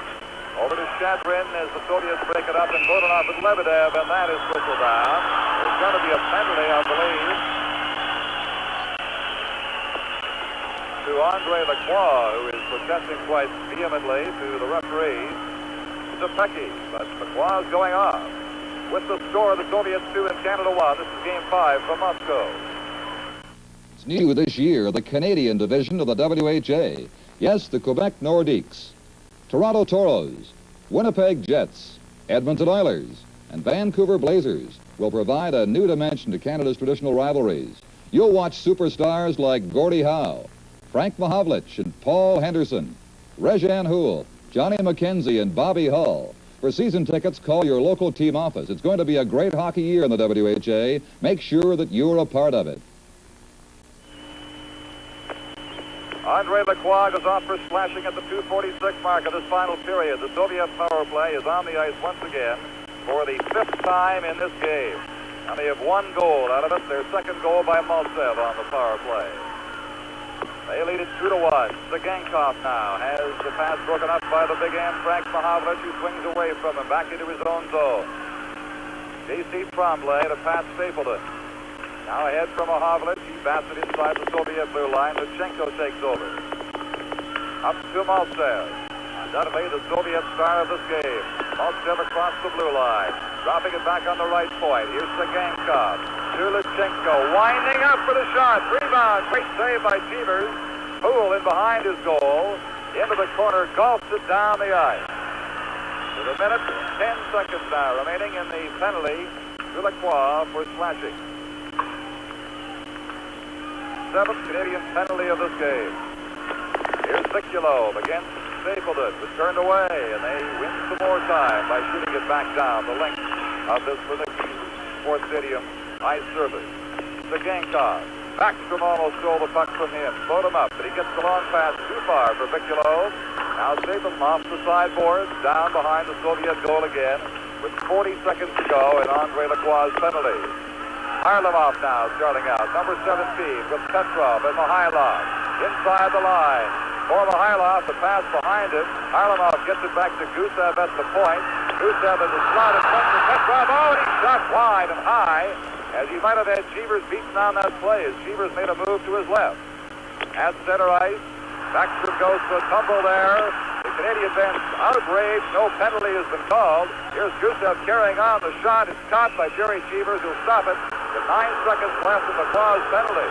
Over to Shadrin as the Soviets break it up, and Bodanov and Lebedev, and that is whistled down. There's going to be a penalty, I believe, to Andre Lacroix, who is protesting quite vehemently to the referee, Zepecki. But Lacroix is going off. With the score, the Soviets 2 and Canada 1. This is Game 5 from Moscow. It's new this year, the Canadian division of the WHA. Yes, the Quebec Nordiques, Toronto Toros, Winnipeg Jets, Edmonton Oilers, and Vancouver Blazers will provide a new dimension to Canada's traditional rivalries. You'll watch superstars like Gordie Howe, Frank Mahavlich, and Paul Henderson, Rejean Houle, Johnny McKenzie, and Bobby Hull. For season tickets, call your local team office. It's going to be a great hockey year in the WHA. Make sure that you're a part of it. Andre Lacroix goes off for slashing at the 2:46 mark of this final period. The Soviet power play is on the ice once again for the 5th time in this game. And they have 1 goal out of it, their second goal by Maltsev on the power play. They lead it 2-1. Zagankov now has the pass broken up by the big end, Frank Mahavlich, who swings away from him back into his own zone. J.C. Tremblay to Pat Stapleton. Now ahead from Mahavlich. He bats it inside the Soviet blue line. Luchenko takes over. Up to Maltsev. Undoubtedly the Soviet star of this game. Maltsev across the blue line. Dropping it back on the right point. Here's Zagankov. To Luchenko. Winding up for the shot. Rebound. Great save by Cheevers. Houle in behind his goal. Into the corner. Golfs it down the ice. With a minute and 10 seconds now remaining in the penalty to Lacroix for slashing. 7th Canadian penalty of this game. Here's Bigelow against Stapleton, but turned away, and they win some more time by shooting it back down the length of this Winnipeg Sports Stadium high service. Zagankov. Backstrom almost stole the puck from him. Slowed him up, but he gets the long pass too far for Bigelow. Now Stapleton off the sideboards, down behind the Soviet goal again, with 40 seconds to go, and Andre Lacroix's penalty. Harlamov now starting out, number 17, with Petrov and Mikhailov inside the line. For Mikhailov, the pass behind him. Harlamov gets it back to Gusev at the point. Gusev has a slot in front for Petrov. Oh, and he shot wide and high, as he might have had Cheevers beaten on that play, as Cheevers made a move to his left. At center ice, Backstrom goes to a tumble there. The Canadian bench outraged. No penalty has been called. Here's Gusev carrying on. The shot is caught by Jerry Cheevers, who'll stop it with 9 seconds left in the clause penalty.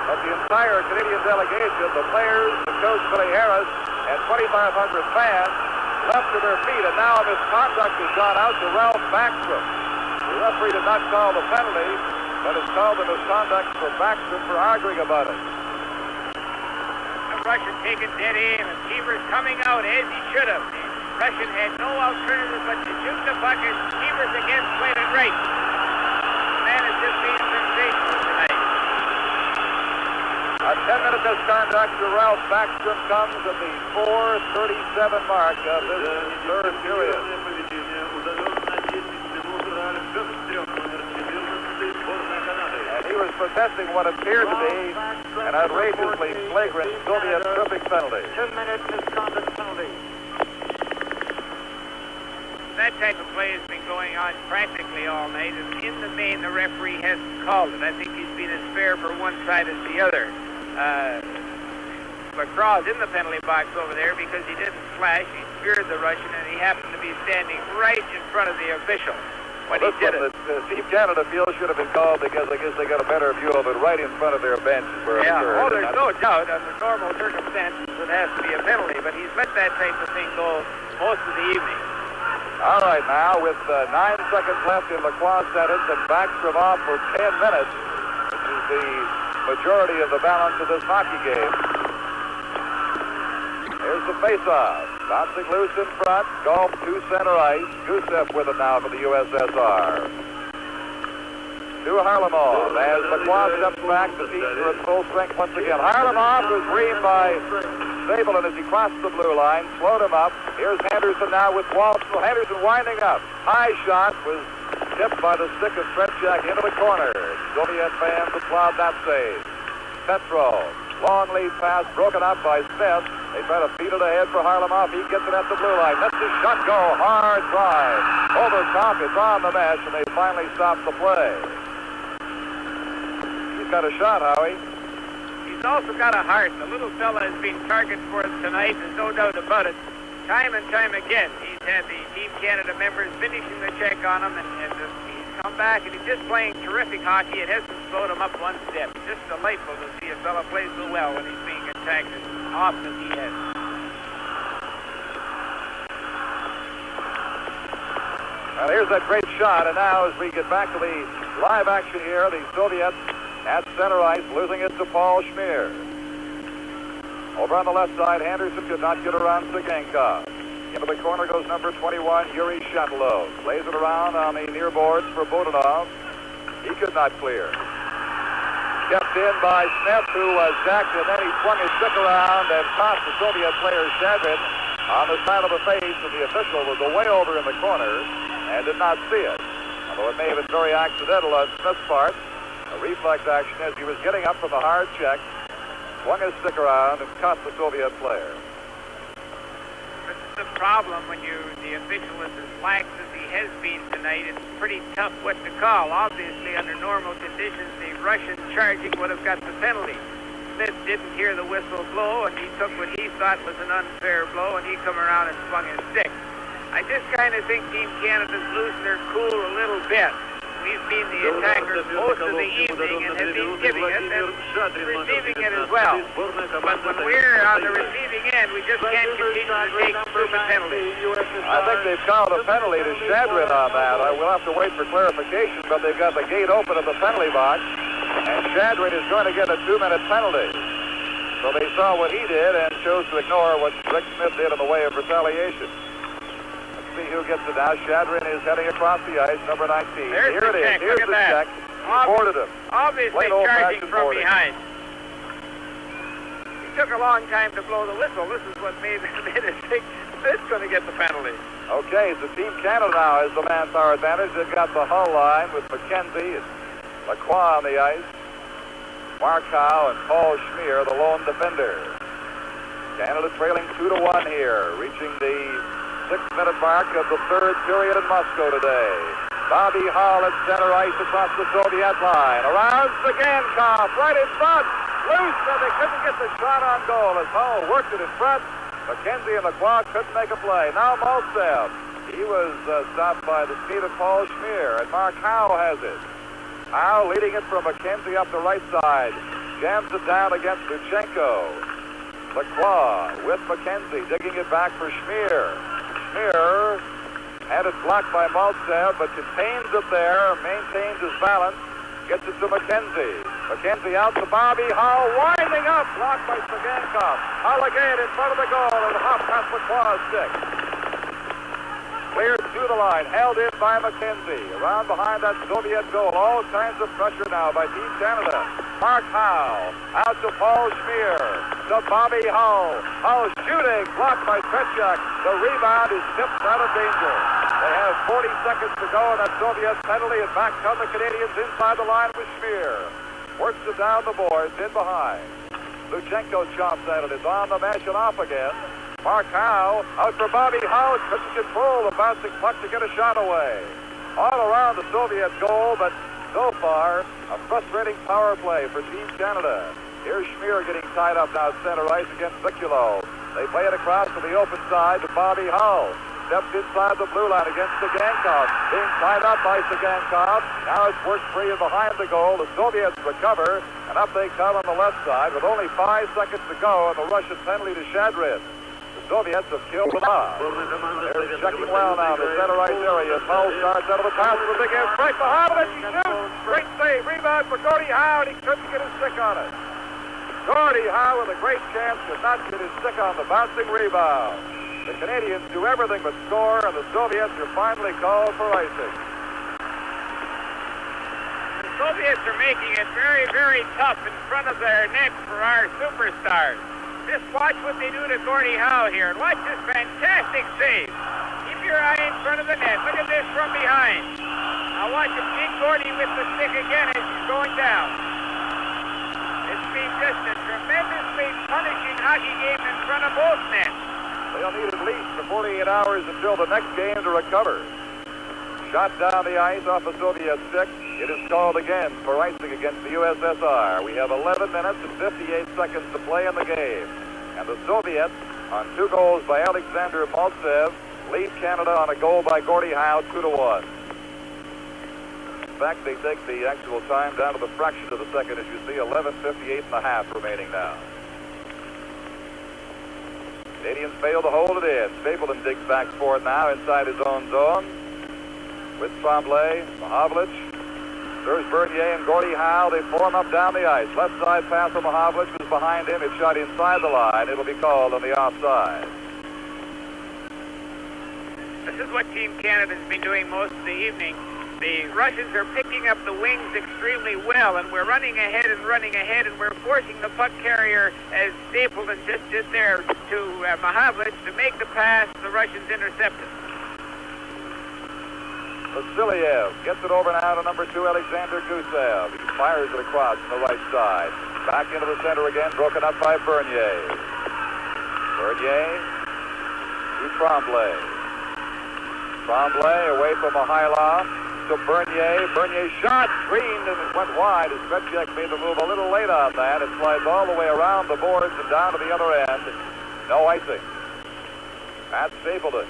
But the entire Canadian delegation, the players, the coach Billy Harris, and 2,500 fans left to their feet, and now misconduct has gone out to Ralph Backstrom. The referee did not call the penalty, but has called the misconduct for Backstrom for arguing about it. The Russian taking dead aim, and Cheevers coming out as he should have. The Russian had no alternative but to shoot the puck, and Cheevers again played it right. The man has just been sensational tonight. A 10-minute misconduct to Ralph Backstrom comes at the 4:37 mark of this third period. And he was protesting what appeared to be an outrageously flagrant Soviet tripping penalty. 10-minute misconduct penalty. That type of play has been going on practically all night, and in the main, the referee hasn't called it. I think he's been as fair for one side as the other. Lacroix in the penalty box over there because he didn't slash. He speared the Russian, and he happened to be standing right in front of the official when he did it. Team Canada feels should have been called because I guess they got a better view of it right in front of their bench where it occurred. Oh, there's no doubt. Under normal circumstances, it has to be a penalty, but he's let that type of thing go most of the evening. All right, now with 9 seconds left in Lacroix sentence and Backstrom off for 10 minutes, which is the majority of the balance of this hockey game. Here's the face-off. Bouncing loose in front. Golf to center ice. Gusev with it now for the USSR. To Harlamov as Lacroix steps back. The teams are at full strength once again. Harlamov was reamed by Stapleton as he crossed the blue line. Slowed him up. Here's Henderson now with Walsh. Henderson winding up. High shot was tipped by the stick of Tretiak into the corner. Soviet fans applaud that save. Petrov. Long lead pass broken up by Smith. They try to feed it ahead for Harlamov. He gets it at the blue line. Lets his shot go. Hard drive. Over top. It's on the mesh, and they finally stop the play. He's got a shot, Howie. He's also got a heart. The little fella has been targeted for us tonight. There's no doubt about it. Time and time again, he's had the Team Canada members finishing the check on him, and he's come back, and he's just playing terrific hockey. It hasn't slowed him up one step. It's just delightful to see a fella play so well when he's being attacked as often as he has. Well, here's that great shot, and now as we get back to the live action here, the Soviets at center ice, losing it to Paul Schmier. Over on the left side, Henderson could not get around Zagankov. Into the corner goes number 21, Yuri Shatilov. Plays it around on the near boards for Bodanov. He could not clear. Kept in by Smith, who was jacked, and then he swung his stick around and caught the Soviet player Shadrin on the side of the face, and the official was away over in the corner and did not see it. Although it may have been very accidental on Smith's part, a reflex action as he was getting up from a hard check, swung his stick around and caught the Soviet player. This is the problem when the official is as lax as he has been tonight. It's pretty tough what to call. Obviously, under normal conditions, the Russian charging would have got the penalty. Smith didn't hear the whistle blow, and he took what he thought was an unfair blow, and he come around and swung his stick. I just kind of think Team Canada's losing their cool a little bit. We've been the attackers most of the evening and have been giving it and receiving it as well. But when we're on the receiving end, we just can't continue to take stupid penalties. I think they've called a penalty to Shadrin on that. I will have to wait for clarification, but they've got the gate open at the penalty box. And Shadrin is going to get a 2-minute penalty. So they saw what he did and chose to ignore what Rick Smith did in the way of retaliation. Let's see who gets it now. Shadrin is heading across the ice, number 19. There's Here the it is. check. Here's Look the at check. that. He boarded him. Obviously Plain charging old-fashioned from boarding. behind. He took a long time to blow the whistle. This is what made it think this going to get the penalty. Okay, so Team Canada now has the manpower advantage. They've got the hull line with McKenzie and LaCroix on the ice. Mark Howe and Paul Schmier, the lone defender. Canada trailing 2-1 here, reaching the 6-minute mark of the third period in Moscow today. Bobby Hall at center ice across the Soviet line. Around Zagankov, right in front. Loose, and they couldn't get the shot on goal as Hall worked it in front. McKenzie and LaCroix couldn't make a play. Now Maltsev. He was stopped by the speed of Paul Schmier, and Mark Howe has it. Howe leading it from McKenzie up the right side. Jams it down against Luchenko. LaCroix with McKenzie, digging it back for Schmier. Schmier had it blocked by Maltsev, but contains it there, maintains his balance, gets it to McKenzie. McKenzie out to Bobby Hall, winding up, blocked by Zagankov. Hall again in front of the goal, and hop past LaCroix's stick. Cleared to the line, held in by McKenzie. Around behind that Soviet goal, all kinds of pressure now by Team Canada. Mark Howe, out to Paul Schmier, to Bobby Hull. Hull shooting, blocked by Tretiak. The rebound is tipped out of danger. They have 40 seconds to go in that Soviet penalty, and back come the Canadians inside the line with Schmier. Works it down the boards, in behind. Luchenko chops at it, is on the mesh and off again. Mark Howe out for Bobby Hull, couldn't control the bouncing puck to get a shot away. All around the Soviet goal, but so far, a frustrating power play for Team Canada. Here's Schmier getting tied up now at center ice against Viculo. They play it across to the open side to Bobby Hull. Steps inside the blue line against Zagankov. Being tied up by Zagankov. Now it's worked free and behind the goal. The Soviets recover, and up they come on the left side with only 5 seconds to go and the Russian penalty to Shadrin. The Soviets have killed them off. They're checking well now in the center ice area. Hull starts out of the pass with a big air strike behind it. He shoots. Great save. Rebound for Gordie Howe, and he couldn't get his stick on it. Gordie Howe with a great chance could not get his stick on the bouncing rebound. The Canadians do everything but score, and the Soviets are finally called for icing. The Soviets are making it very, very tough in front of their net for our superstars. Just watch what they do to Gordie Howe here, and watch this fantastic save. Keep your eye in front of the net. Look at this from behind. Now watch him hit Gordie with the stick again as he's going down. It's been just a tremendously punishing hockey game in front of both nets. They'll need at least the 48 hours until the next game to recover. Shot down the ice off a Soviet stick. It is called again for icing against the USSR. We have 11 minutes and 58 seconds to play in the game. And the Soviets, on 2 goals by Alexander Maltsev, lead Canada on a goal by Gordie Howe, 2-1. In fact, they take the actual time down to the fraction of the second, as you see, 11:58 and a half remaining now. Canadians fail to hold it in. Stapleton digs back for it now inside his own zone. With Tremblay, Mahavlich, there's Bernier and Gordie Howe. They form up down the ice. Left side pass from Mahavlich was behind him. It's shot inside the line. It'll be called on the offside. This is what Team Canada's been doing most of the evening. The Russians are picking up the wings extremely well, and we're running ahead, and we're forcing the puck carrier, as Stapleton just did there, to Mahavlich to make the pass. The Russians intercepted. Vasiliev gets it over now to number 2, Alexander Gusev. He fires it across on the right side. Back into the center again, broken up by Bernier. Bernier to Tremblay. Tremblay away from Mihailov to Bernier. Bernier shot, screened, and it went wide as Tretiak made the move a little late on that. It slides all the way around the boards and down to the other end. No icing. Matt Stapleton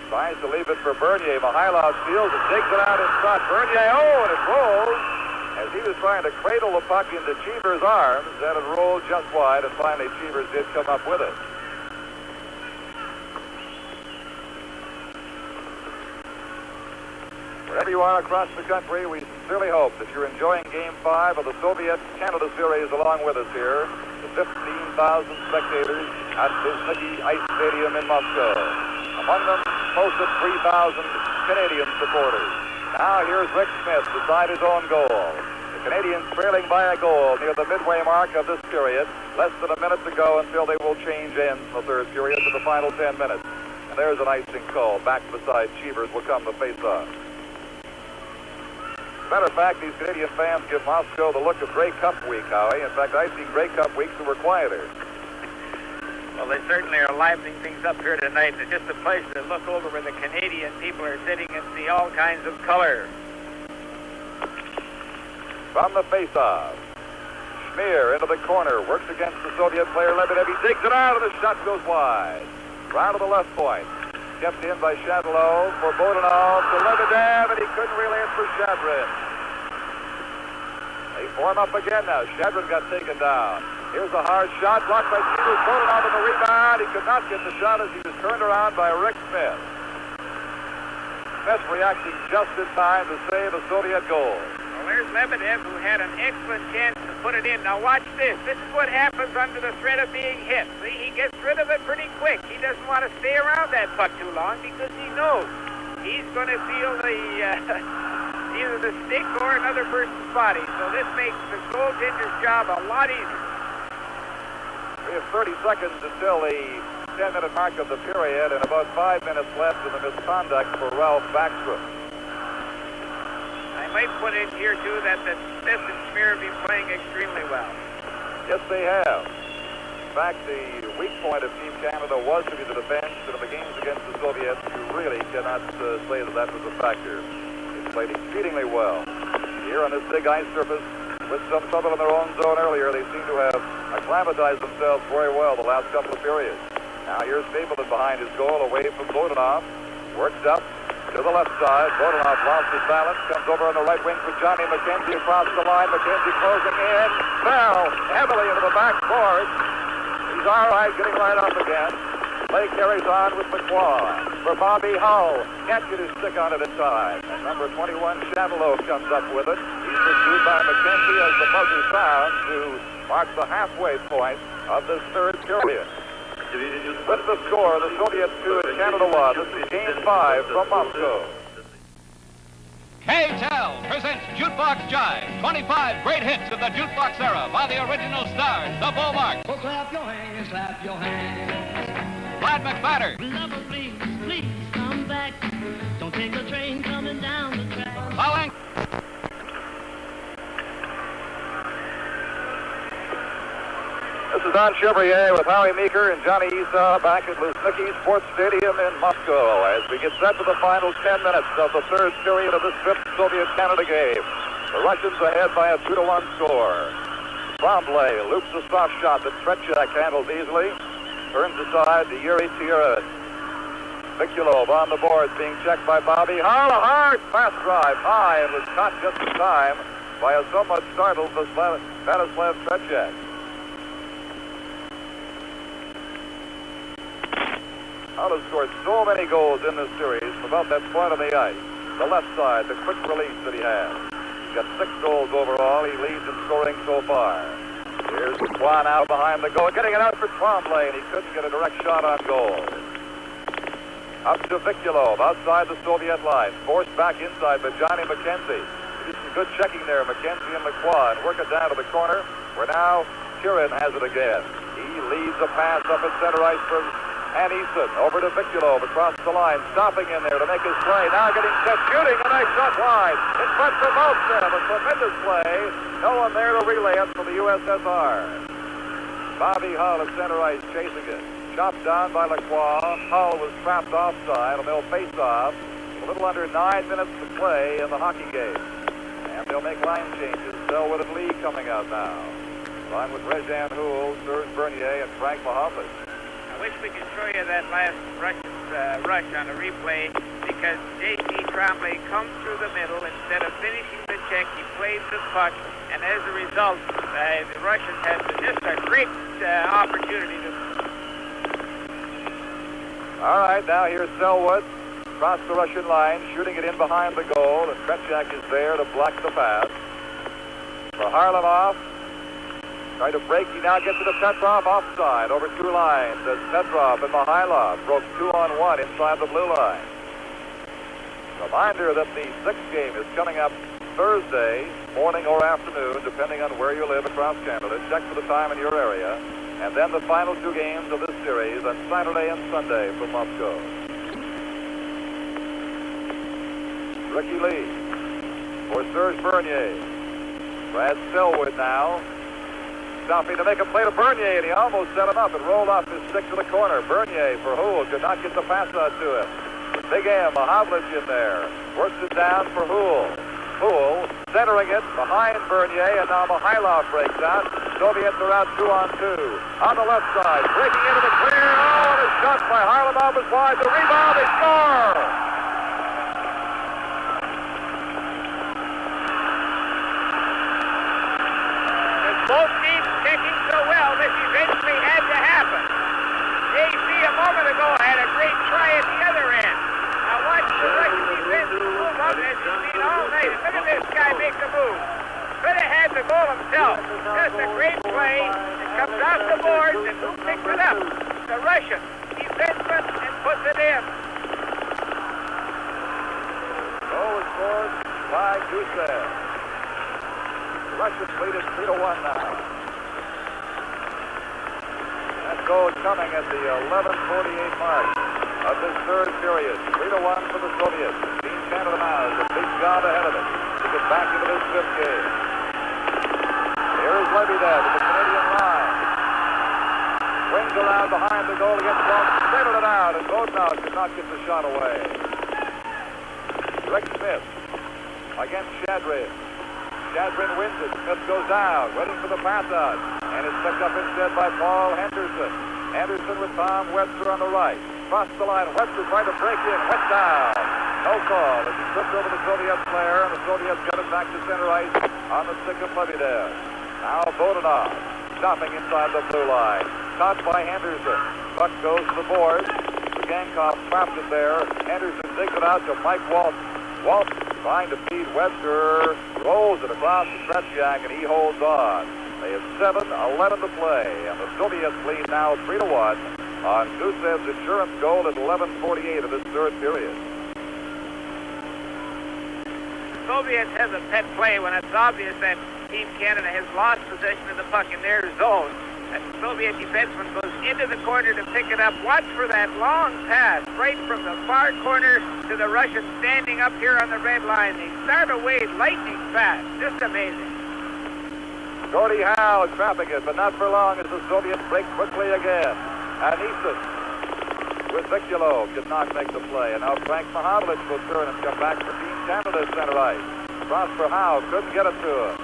tries to leave it for Bernier. Mihailov steals and digs it out in front. Bernier, and it rolls. As he was trying to cradle the puck into Cheever's arms, and it rolled just wide, and finally Cheever did come up with it. Wherever you are across the country, we sincerely hope that you're enjoying Game 5 of the Soviet-Canada Series along with us here. The 15,000 spectators at Luzhniki Ice Stadium in Moscow. Among them, close to 3,000 Canadian supporters. Now here's Rick Smith beside his own goal. The Canadians trailing by a goal near the midway mark of this period. Less than a minute to go until they will change ends in the third period to the final 10 minutes. And there's an icing call. Back beside Cheevers will come the face-off. As a matter of fact, these Canadian fans give Moscow the look of Grey Cup week, Howie. In fact, I've seen Grey Cup weeks that were quieter. Well, they certainly are livening things up here tonight. It's just a pleasure to look over where the Canadian people are sitting and see all kinds of color. From the face-off, Schmier into the corner, works against the Soviet player Lebedev. He digs it out, and the shot goes wide. Round to the left point. Kept in by Shadlow for Bodanov to Lebedev, and he couldn't relay it for Shadrin. They form up again now. Shadrin got taken down. Here's a hard shot, blocked by Cheevers. Bodanov in the rebound. He could not get the shot as he was turned around by Rick Smith. Smith reacting just in time to save a Soviet goal. Well, there's Lebedev, who had an excellent chance to put it in. Now watch this. This is what happens under the threat of being hit. See, he gets rid of it pretty quick. He doesn't want to stay around that puck too long because he knows he's going to feel the either the stick or another person's body. So this makes the goaltender's job a lot easier. We have 30 seconds until the 10-minute mark of the period and about 5 minutes left in the misconduct for Ralph Backstrom. I might put in here, too, that the Smith and Schmier have been playing extremely well. Yes, they have. In fact, the weak point of Team Canada was to be the defense, and in the games against the Soviets, you really cannot say that that was a factor. They played exceedingly well. Here on this big ice surface, with some trouble in their own zone earlier, they seem to have acclimatized themselves very well the last couple of periods. Now here's Stapleton behind his goal, away from Bodanov. Works up to the left side. Bodanov lost his balance, comes over on the right wing for Johnny McKenzie across the line. McKenzie closing in, fell heavily into the back boards. He's all right, getting right up again. Play carries on with McQuarrie for Bobby Hull. Can't get his stick on it in time. And number 21, Shadlow, comes up with it. He's pursued by McKenzie as the buzzer sounds to mark the halfway point of this third period. With the score, the Soviets 2 and Canada 1. This is Game 5 from Moscow. KTEL presents Jukebox Jive. 25 great hits of the jukebox era by the original stars, the Bullmarks. Oh, clap your hands, clap your hands. Brad McFadder. Lover, please, please come back. Don't take a train coming down the track. Pauling. This is Don Chevrier with Howie Meeker and Johnny Esau back at Luzhniki Sports Stadium in Moscow as we get set to the final 10 minutes of the third period of this fifth Soviet-Canada game. The Russians ahead by a 2-1 score. Tremblay loops a soft shot that Tretiak handles easily. Turns aside to Yuri Tierevich. Vikulov on the boards being checked by Bobby Hull. A hard fast drive high and was caught just in time by a somewhat startled Vladislav Tretiak. Hull has scored so many goals in this series from about that point on the ice. The left side, the quick release that he has. He's got 6 goals overall. He leads in scoring so far. Here's Juan out behind the goal, getting it out for Tremblay, and he couldn't get a direct shot on goal. Up to Vikulov, outside the Soviet line. Forced back inside by Johnny McKenzie. He did some good checking there, McKenzie and McQuarrie, and work it down to the corner, where now Kirin has it again. He leads a pass up at center ice for and Easton over to Vikulov across the line, stopping in there to make his play. Now getting set, shooting, a nice shot wide. In front for Maltsev, a tremendous play. No one there to relay it for the USSR. Bobby Hull at center ice chasing it. Chopped down by Lacroix. Hull was trapped offside, and they'll face off. A little under 9 minutes to play in the hockey game. And they'll make line changes. Selwood and Lee coming out now. Line with Rejan Houle, Serge Bernier, and Frank Mahoffis. I wish we could show you that last Russian rush on the replay because J.C. Tremblay comes through the middle. Instead of finishing the check, he plays the puck, and as a result, the Russians had just a great opportunity to... All right, now here's Selwood. across the Russian line, shooting it in behind the goal, and Tretiak is there to block the pass. For Harlamov, trying to break, he now gets to the Petrov offside over 2 lines as Petrov and Mihailov broke 2-on-1 inside the blue line. Reminder that the 6th game is coming up Thursday morning or afternoon, depending on where you live across Canada. Check for the time in your area. And then the final 2 games of this series on Saturday and Sunday from Moscow. Ricky Lee for Serge Bernier. Brad Selwood now stopping to make a play to Bernier, and he almost set him up and rolled off his stick to the corner. Bernier for Houle, could not get the pass out to him. Big M, Mahavlich in there, works it down for Houle. Houle centering it behind Bernier, and now Mihailov breaks out. Soviets are out 2-on-2. On the left side, breaking into the clear. Oh, and a shot by Harlamov is wide. The rebound, they score! With both teams checking so well, this eventually had to happen. JC a moment ago had a great try at the other end. Now watch the Russian defense move up as you've seen all night. And look at this guy make the move. Could have had the goal himself. Just a great play. It comes off the boards, and who picks it up? The Russian defenseman, and puts it in. Goal was scored by Gusev. The Russians lead it 3-1 now. That goal coming at the 11:48 mark of this 3rd period. 3-1 for the Soviets. Team Canada now has a big job ahead of it to get back into this 5th game. Here's Lebedev at the Canadian line. Wings around behind the goal against Ball. Sailed it out, and Bodnow could not get the shot away. Rick Smith against Shadrin. Shadrin wins it. Smith goes down, waiting for the pass out. And it's picked up instead by Paul Henderson. Henderson with Tom Webster on the right. Across the line, Webster trying to break in. Went down. No call as he tripped over the Soviet player, and the Soviets get it back to center ice on the stick of Lebedev. Now Bodanov stopping inside the blue line. Caught by Henderson. Puck goes to the boards. The Gankov trapped it there. Henderson digs it out to Mike Walton. Walton trying to feed Webster. Rolls it across the Tretiak, and he holds on. They have 7:11 to play, and the Soviets lead now 3-1 on Gusev's insurance goal at 11:48 of this 3rd period. Soviets has a pet play when it's obvious that Team Canada has lost possession of the puck in their zone. And the Soviet defenseman goes into the corner to pick it up. Watch for that long pass right from the far corner to the Russian standing up here on the red line. They start away lightning fast. Just amazing. Gordie Howe trapping it, but not for long as the Soviets break quickly again. Anisis with Vicula did not make the play, and now Frank Mahavlich will turn and come back for Team Canada center ice. Cross for Howe, couldn't get it to him.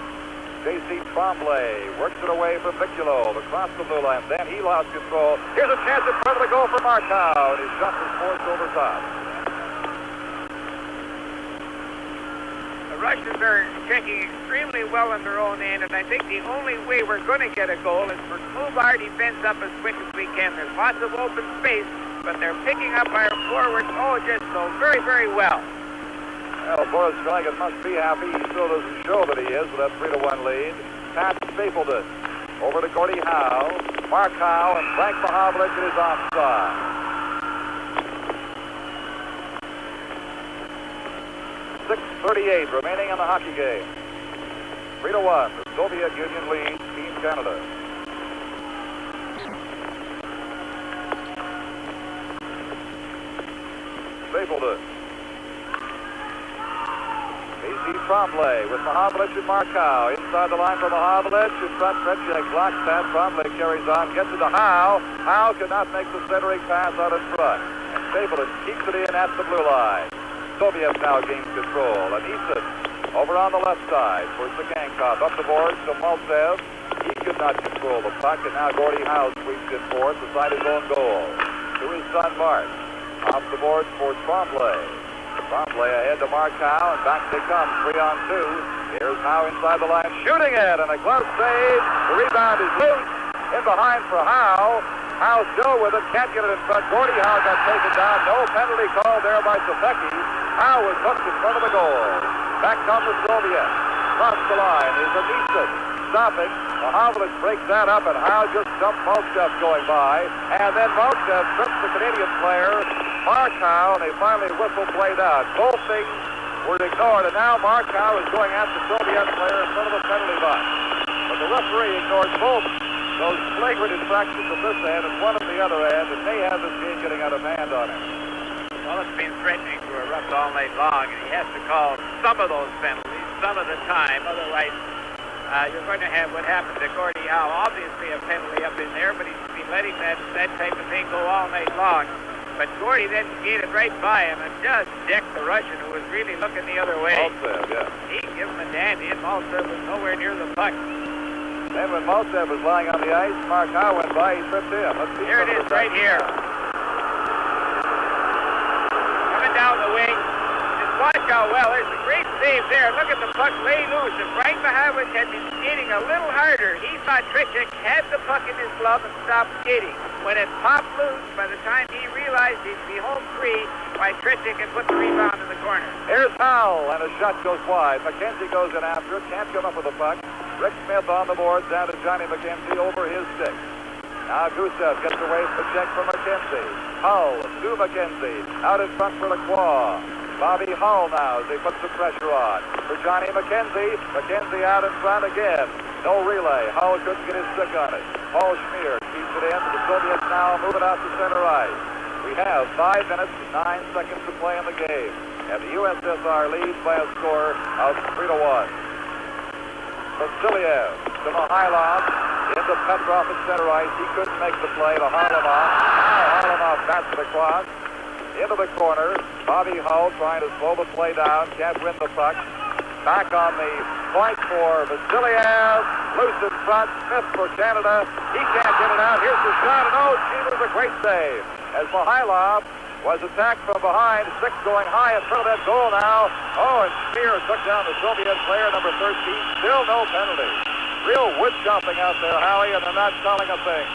J.C. Tremblay works it away from Vicula across the blue line. Then he lost control. Here's a chance in front of the goal for Markow, and his shot was forced over top. The Russians are checking extremely well in their own end, and I think the only way we're going to get a goal is to move our defense up as quick as we can. There's lots of open space, but they're picking up our forwards, just so very, very well. Well, Boris Dragon must be happy. He still doesn't show that he is with that 3-1 lead. Pat Stapleton over to Gordie Howe. Mark Howe and Frank Mahavlich is offside. .38 remaining in the hockey game. 3-1. The Soviet Union leads Team Canada. Stapleton. J.C. Tremblay with Mahavlich and Markow. Inside the line for Mahavlich. In front, Tretiak blocks that. Tremblay carries on, gets it to Howe. Howe cannot make the centering pass out in front. And Stapleton keeps it in at the blue line. Soviets now gains control. Anisin over on the left side for Sagankov. Up the boards to Maltsev. He could not control the puck, and now Gordie Howe sweeps it forward beside his own goal. To his son, Mark. Off the boards for Tremblay. Tremblay ahead to Markow, and back they come, 3-on-2. Here's Howe inside the line, shooting it, and a glove save. The rebound is loose. In behind for Howe. Howe still with it, can't get it in front. Gordie Howe got taken down. No penalty called there by Sapecki. Howe was hooked in front of the goal. Back comes the Soviets. Across the line is Anisa stopping. Mahavlich breaks that up, and Howe just dumped Malchev going by. And then Malchev trips the Canadian player, Mark Howe, and they finally whistle played out. Both things were ignored, and now Mark Howe is going after the Soviet player in front of the penalty box. But the referee ignored both those flagrant infractions at this end and one at the other end, and may have this game getting out of hand on him. Well, it's been threatening to erupt all night long, and he has to call some of those penalties, some of the time. Otherwise, you're going to have what happened to Gordie Howe. Obviously a penalty up in there, but he's been letting that type of thing go all night long. But Gordie then skated right by him and just decked the Russian, who was really looking the other way. Malchev, yeah. He gave him a dandy, and Malchev was nowhere near the puck. Then when Malchev was lying on the ice, Mark Howe went by, he tripped him. Here it is, right here. Coming down the wing. Just watch out well. There's a great save there. Look at the puck lay loose. If Frank Mahavlich had been skating a little harder, he thought Tricek had the puck in his glove and stopped skating. When it popped loose, by the time he realized he'd be home free, by Tricek and put the rebound in the corner. Here's Howell, and a shot goes wide. McKenzie goes in after it, can't come up with the puck. Rick Smith on the boards, down to Johnny McKenzie over his stick. Now Gusev gets away from the check from McKenzie. Hull to McKenzie, out in front for Lacroix. Bobby Hull now as they put some pressure on. For Johnny McKenzie, McKenzie out in front again. No relay. Hull couldn't get his stick on it. Paul Schmier keeps it in. The Soviets now moving out to center ice. We have 5 minutes and 9 seconds to play in the game. And the USSR leads by a score of 3-1. Vasiliev to Mihailov, into Petrov at center ice. He couldn't make the play to Harlamov. Now Harlamov bats it across. Into the corner. Bobby Hull trying to slow the play down. Can't win the puck. Back on the point for Vasiliev. Loose in front. Smith for Canada. He can't get it out. Here's the shot. And oh, gee, it was a great save. As Mihailov was attacked from behind. Six going high in front of that goal now. Oh, and Schmier took down the Soviet player, number 13. Still no penalty. Real wood chopping out there, Howie, and they're not calling a thing.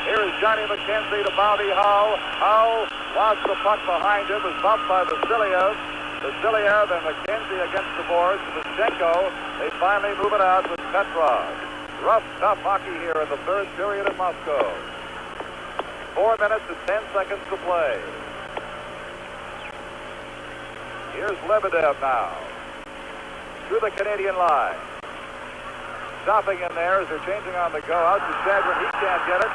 Here is Johnny McKenzie to Bobby Hull. Hull lost the puck behind him, was bumped by Vasiliev. Vasiliev and McKenzie against the boards. Vaschenko, they finally move it out with Petrov. Rough, tough hockey here in the third period in Moscow. 4 minutes and 10 seconds to play. Here's Lebedev now. To the Canadian line. Stopping in there as they're changing on the go. Out to Chagrin. He can't get it.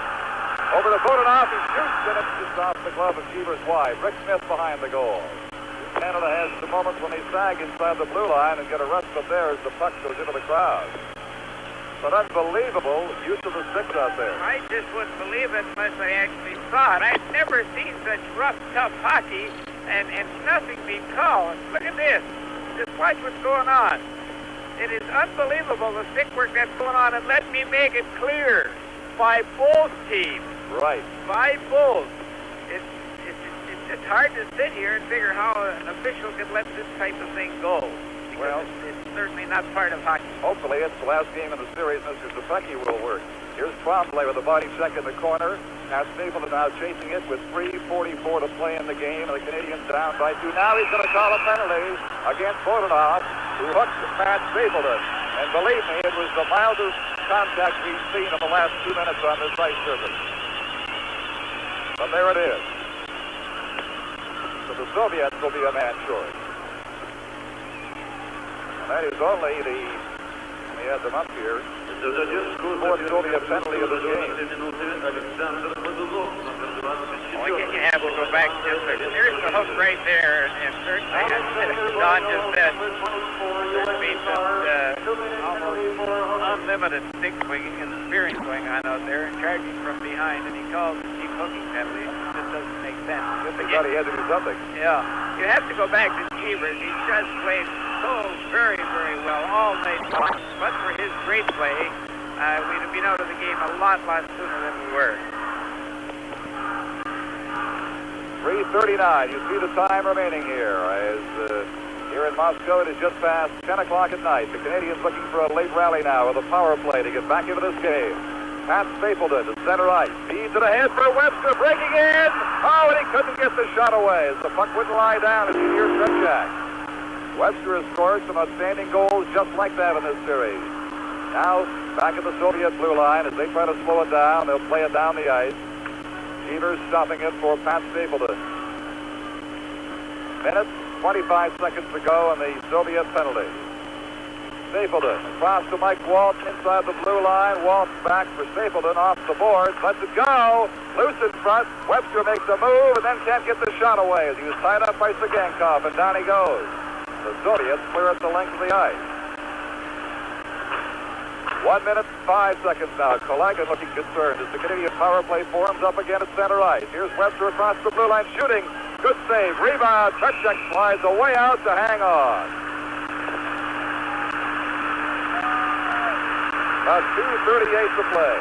Over to Vodunov. He shoots, and it's just off the glove of Jeevers wide. Rick Smith behind the goal. Canada has the moments when they sag inside the blue line and get a rest up there as the puck goes into the crowd. But unbelievable use of the sticks out there. I just wouldn't believe it unless I actually saw it. I've never seen such rough, tough hockey and nothing being called. Look at this. Just watch what's going on. It is unbelievable the stick work that's going on, and let me make it clear. By both teams. Right. By both. It's just hard to sit here and figure how an official can let this type of thing go. Well, it's certainly not part of hockey. Hopefully it's the last game in the series. Mr. Sapecki will work. Here's Trombley with a body check in the corner. Now Stapleton now chasing it with 3:44 to play in the game. And the Canadians down by 2. Now he's going to call a penalty against Vodunov, who hooked Matt Stapleton. And believe me, it was the mildest contact we've seen in the last 2 minutes on this ice surface. But there it is. So the Soviets will be a man short. And that is only the, let me add them up here, fourth Soviet penalty of the game. Only thing you have will go back to this. There's the hook right there, and certainly, as Don just said, there's been almost unlimited stick swinging and spearing going on out there and charging from behind, and he calls the cheap hooking penalty. It just doesn't make sense. Just thought he had to do something. Yeah. You have to go back to Jeevers. He just played so very, very well all night long. But for his great play, we'd have been out of the game a lot sooner than we were. 3:39. You see the time remaining here. As here in Moscow, it is just past 10 o'clock at night. The Canadians looking for a late rally now with a power play to get back into this game. Pat Stapleton to center ice. Feeds it ahead for Webster, breaking in. Oh, and he couldn't get the shot away as the puck wouldn't lie down. It's here, Tretiak. Webster has scored some outstanding goals just like that in this series. Now, back at the Soviet blue line as they try to slow it down. They'll play it down the ice. Cheevers stopping it for Pat Stapleton. Minute, 25 seconds to go on the Soviet penalty. Stapleton across to Mike Walton inside the blue line. Walton back for Stapleton off the board. Lets it go. Loose in front. Webster makes a move and then can't get the shot away as he was tied up by Sagankov, and down he goes. The Soviets clear at the length of the ice. 1 minute, 5 seconds now. Kolagan looking concerned as the Canadian power play forms up again at center ice. Here's Webster across the blue line shooting. Good save. Rebound. Tretiak slides away out to hang on. About 2:38 to play.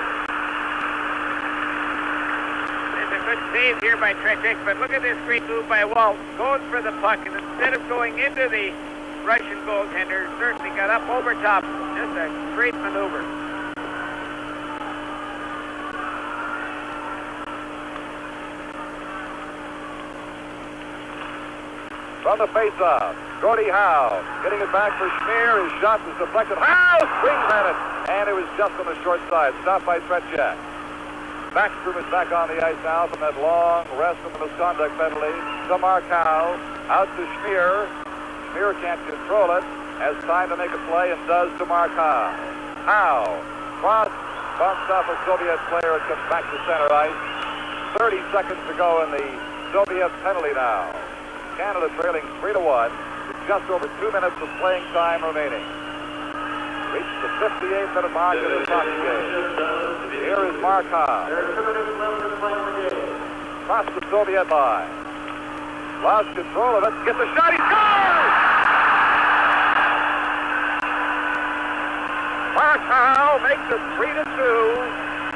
There's a good save here by Tretiak, but look at this great move by Walton. Goes for the puck, and instead of going into the Russian goaltender, certainly got up over top. Just a great maneuver. From the face-off, Gordie Howe getting it back for Schmier. His shot was deflected. Howe swings at it, and it was just on the short side. Stopped by Tretiak. Backstrom is back on the ice now from that long rest from the misconduct penalty. To Mark Howe, out to Schmier. Schmier can't control it. Has time to make a play and does to Mark Howe. Howe, cross, bumps off a Soviet player and comes back to center ice. 30 seconds to go in the Soviet penalty now. Canada trailing 3-1 with just over 2 minutes of playing time remaining. Reached the 58-minute mark of this hockey game. Here is Mark Howe. Across the Soviet line. Lost control of it. Gets a shot. He scores! Mark Howe makes it 3-2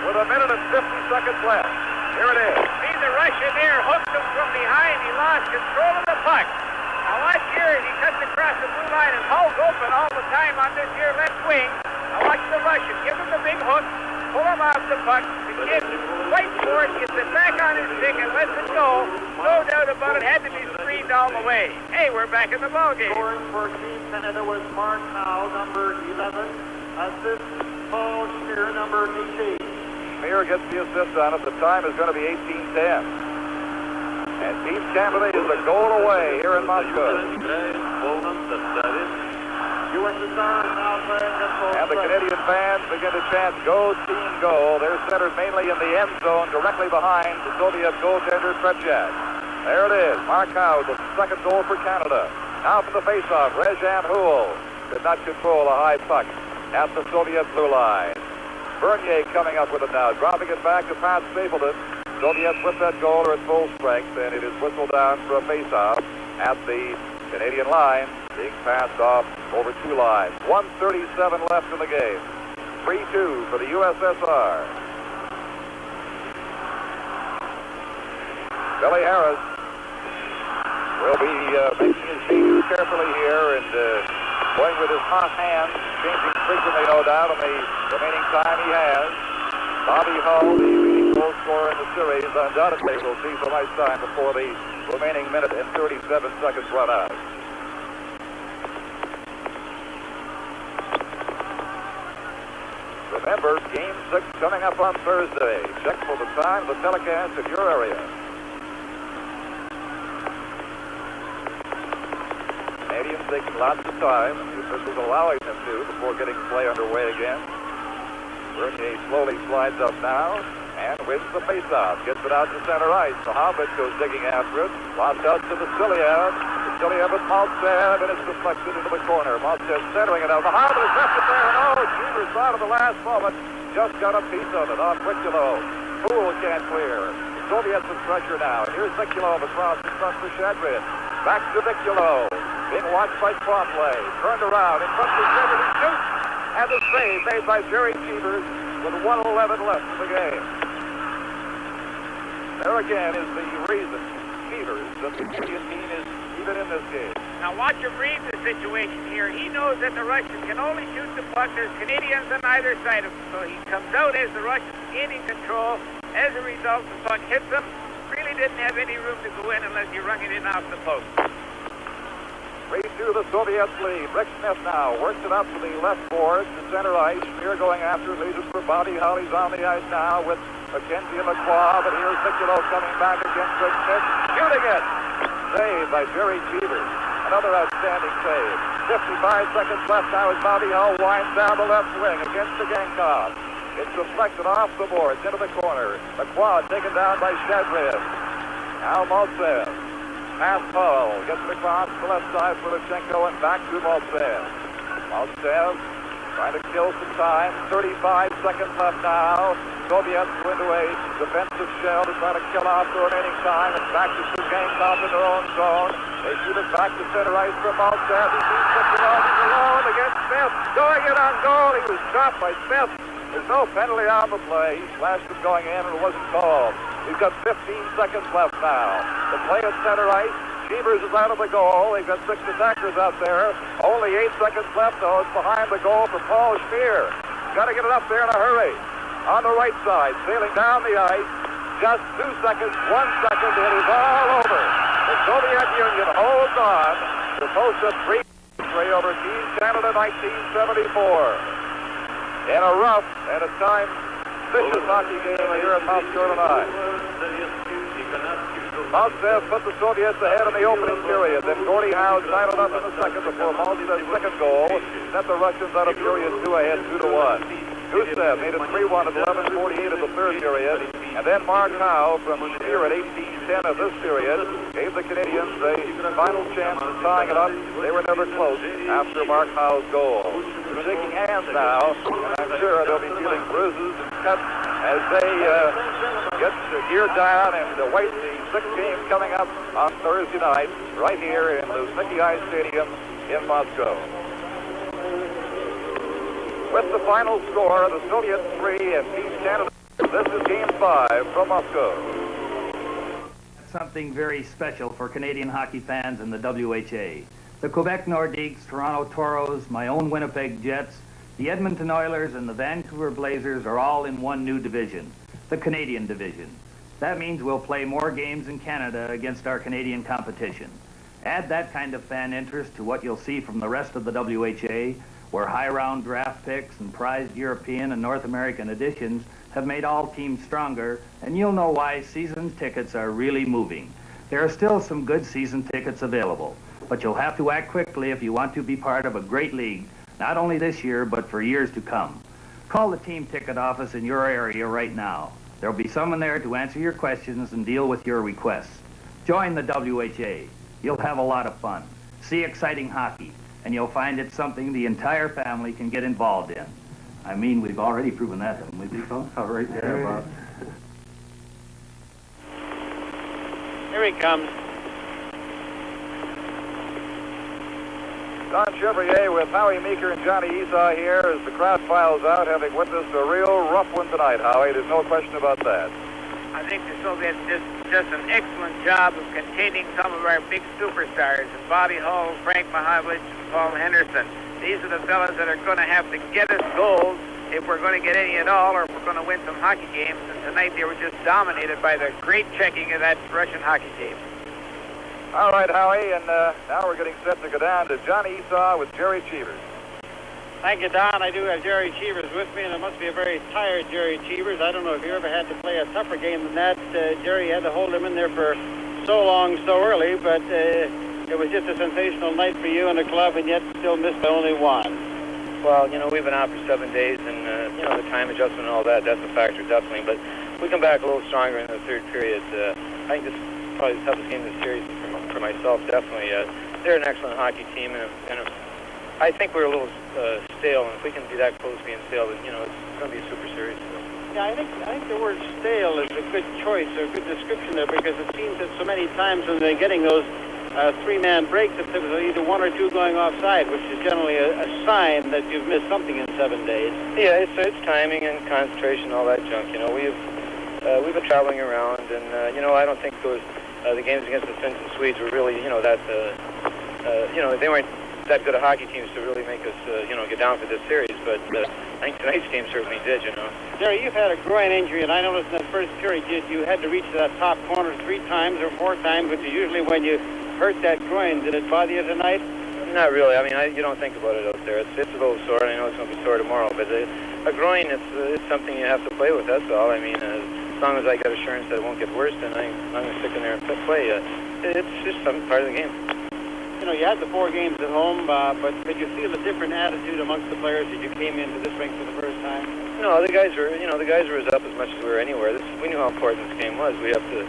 with 1 minute and 50 seconds left. Here it is. See the Russian there hooked him from behind. He lost control of the puck. Now watch here as he cuts across the blue line and Hull's open all the time on this here left wing. Now watch the Russian. Give him the big hook. Pull him off the puck. The kid fights for it, gets it back on his stick and lets it go. No doubt about it. Had to be screened all the way. Hey, we're back in the ballgame. Scoring for Team Canada was Mark Howe, number 11. Assist Paul Schmier, number 18. Schmier gets the assist on it. The time is going to be 18:10. And Team Canada is a goal away here in Moscow. And the Canadian fans begin to chant, "Go, team, go." They're centered mainly in the end zone, directly behind the Soviet goaltender, Tretiak. There it is. Mark Howe, the second goal for Canada. Now from the faceoff, Rezhan Houle did not control a high puck at the Soviet blue line. Bernier coming up with it now, dropping it back to Pat Stapleton. Soviets with that goal are at full strength, and it is whistled down for a faceoff at the Canadian line, being passed off over two lines. 1:37 left in the game. 3-2 for the USSR. Billy Harris will be making his changes carefully here and going with his hot hand, changing frequently, no doubt, on the remaining time he has. Bobby Hull, the leading goal scorer in the series, undoubtedly will see some ice time before the remaining minute and 37 seconds run out. Remember, Game 6 coming up on Thursday. Check for the time of the telecast in your area. Canadians taking lots of time, and the officials allowing them to before getting play underway again. Bernier slowly slides up now and wins the faceoff. Gets it out to center ice. Mohammed goes digging after it. Lost out to Vasiliev. Vasiliev with Maltsev, and it's deflected into the corner. Maltsev centering it out. Mohammed has left it there, and Cheevers thought of the last moment. Just got a piece of it off Vikulov. Poole can't clear. The Soviets with pressure now. Here's Vikulov across in front for Shadrin. Back to Vikulov. Being watched by Trombley. Turned around in front of Shadrin. He shoots. And the save made by Jerry Cheevers with 1:11 left in the game. There again is the reason Cheevers that the Canadian team is even in this game. Now watch him read the situation here. He knows that the Russians can only shoot the puck. There's Canadians on either side of him. So he comes out as the Russians gaining control. As a result, the puck hits him. Really didn't have any room to go in unless he rung it in off the post. 3-2 the Soviets lead. Rick Smith now works it up to the left board to center ice. Spear going after it, leaves it for Bobby Holly's on the ice now with McKenzie and LaCroix, but here's Piccolo coming back against Rick Smith, shooting it. Saved by Jerry Cheevers. Another outstanding save. 55 seconds left now as Bobby Hull winds down the left wing against the Gamecock. It's deflected off the boards into the corner. LaCroix taken down by Shadriv. Now Maltsev. Past Hull. Gets it across the left side for Luchenko and back to Maltsev. Maltsev trying to kill some time. 35 seconds left now. Soviets go into a defensive shell to try to kill off the remaining time. And back to two Gamecock in their own zone. They shoot it back to center ice for Maltsev. He sees Piccolo. He's alone against Smith. Going in on goal. He was stopped by Smith. There's no penalty on the play. He slashed it going in and it wasn't called. He's got 15 seconds left now. The play at center ice. Cheevers is out of the goal. They've got 6 attackers out there. Only 8 seconds left, though. It's behind the goal for Paul Speer. Got to get it up there in a hurry. On the right side, sailing down the ice. Just 2 seconds, 1 second, and he's all over. The Soviet Union holds on to post a 3 victory over Team Canada 1974. In a rough and at times vicious hockey game here in Moscow tonight. Maltsev put the Soviets ahead in the opening period. Then Gordie Howe tied it up in the second before Maltsev's second goal sent the Russians out of period 2 ahead 2-1. Gusev made it 3-1 at 11:48 of the third period. And then Mark Howe from Spear at 18:10 of this period gave the Canadians a final chance of tying it up. They were never close after Mark Howe's goal. They're shaking hands now, and I'm sure they'll be feeling bruises and cuts as they get geared down and await the 6th game coming up on Thursday night right here in the Luzhniki Ice Stadium in Moscow. With the final score, the Soviets 3 and Team Canada. This is Game 5 from Moscow. Something very special for Canadian hockey fans in the WHA. The Quebec Nordiques, Toronto Toros, my own Winnipeg Jets, the Edmonton Oilers, and the Vancouver Blazers are all in one new division, the Canadian division. That means we'll play more games in Canada against our Canadian competition. Add that kind of fan interest to what you'll see from the rest of the WHA, where high-round draft picks and prized European and North American editions have made all teams stronger, and you'll know why season tickets are really moving. There are still some good season tickets available, but you'll have to act quickly if you want to be part of a great league, not only this year, but for years to come. Call the team ticket office in your area right now. There'll be someone there to answer your questions and deal with your requests. Join the WHA. You'll have a lot of fun. See exciting hockey, and you'll find it's something the entire family can get involved in. I mean, we've already proven that, haven't we, people? All right there, Bob. Here he comes. Don Chevrier with Howie Meeker and Johnny Esau here as the crowd files out, having witnessed a real rough one tonight, Howie. There's no question about that. I think the Soviets did just an excellent job of containing some of our big superstars, Bobby Hull, Frank Mahovlich, and Paul Henderson. These are the fellas that are going to have to get us goals if we're going to get any at all, or if we're going to win some hockey games. And tonight they were just dominated by the great checking of that Russian hockey team. All right, Howie, and now we're getting set to go down to Johnny Esau with Jerry Cheevers. Thank you, Don. I do have Jerry Cheevers with me, and it must be a very tired Jerry Cheevers. I don't know if you ever had to play a tougher game than that. Jerry had to hold him in there for so long, so early, but it was just a sensational night for you and the club, and yet still missed by only one. Well, you know, we've been out for 7 days, and, you know, the time adjustment and all that, that's a factor, definitely. But we come back a little stronger in the third period. I think this is probably the toughest game of the series for myself, definitely. They're an excellent hockey team, and I think we're a little stale, and if we can be that close to being stale, then, you know, it's going to be a super series. Yeah, I think the word stale is a good choice, or a good description there, because it seems that so many times when they're getting those three-man breaks, that there was either one or two going offside, which is generally a sign that you've missed something in 7 days. Yeah, it's timing and concentration and all that junk. You know, we've been traveling around, and you know, I don't think those the games against the Finns and Swedes were really, you know, that they weren't that good of hockey teams to really make us, get down for this series. But I think tonight's game certainly did, Jerry, you've had a groin injury, and I noticed in that first period you had to reach that top corner 3 times or 4 times, which is usually when you hurt that groin. Did it bother you tonight? Not really. I mean, you don't think about it out there. It's a little sore, and I know it's going to be sore tomorrow. But a groin, it's something you have to play with. That's all. I mean, as long as I got assurance that it won't get worse, then I'm going to stick in there and play. It's just some part of the game. You had the 4 games at home, but did you feel a different attitude amongst the players as you came into this rink for the first time? No, the guys were as up as much as we were anywhere. We knew how important this game was. We have to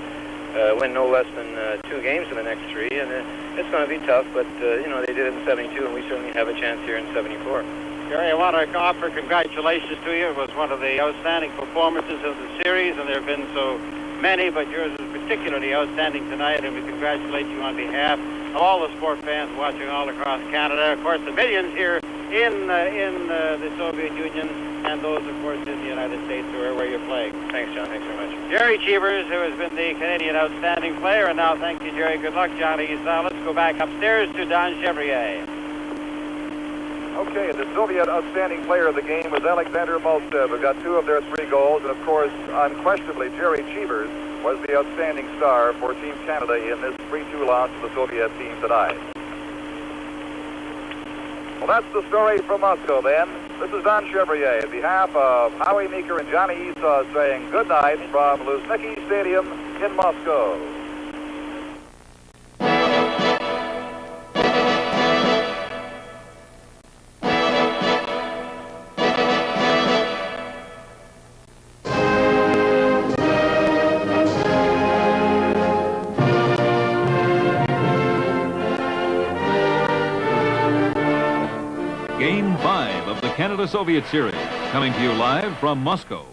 win no less than 2 games in the next 3, and it's going to be tough. But they did it in 72, and we certainly have a chance here in 74. Jerry, I want to offer congratulations to you. It was one of the outstanding performances of the series, and there have been so many, but yours is particularly outstanding tonight, and we congratulate you on behalf of all the sport fans watching all across Canada. Of course, the millions here in the Soviet Union, and those, of course, in the United States where you're playing. Thanks, John. Thanks very much. Jerry Cheevers, who has been the Canadian Outstanding Player, and now thank you, Jerry. Good luck, Johnny. Let's go back upstairs to Don Chevrier. Okay, the Soviet Outstanding Player of the game was Alexander Maltsev, who got 2 of their 3 goals, and of course, unquestionably, Jerry Cheevers was the outstanding star for Team Canada in this 3-2 loss to the Soviet team tonight. Well, that's the story from Moscow, then. This is Don Chevrier, on behalf of Howie Meeker and Johnny Esau, saying good night from Luzhniki Stadium in Moscow. Game 5 of the Canada-Soviet series, coming to you live from Moscow.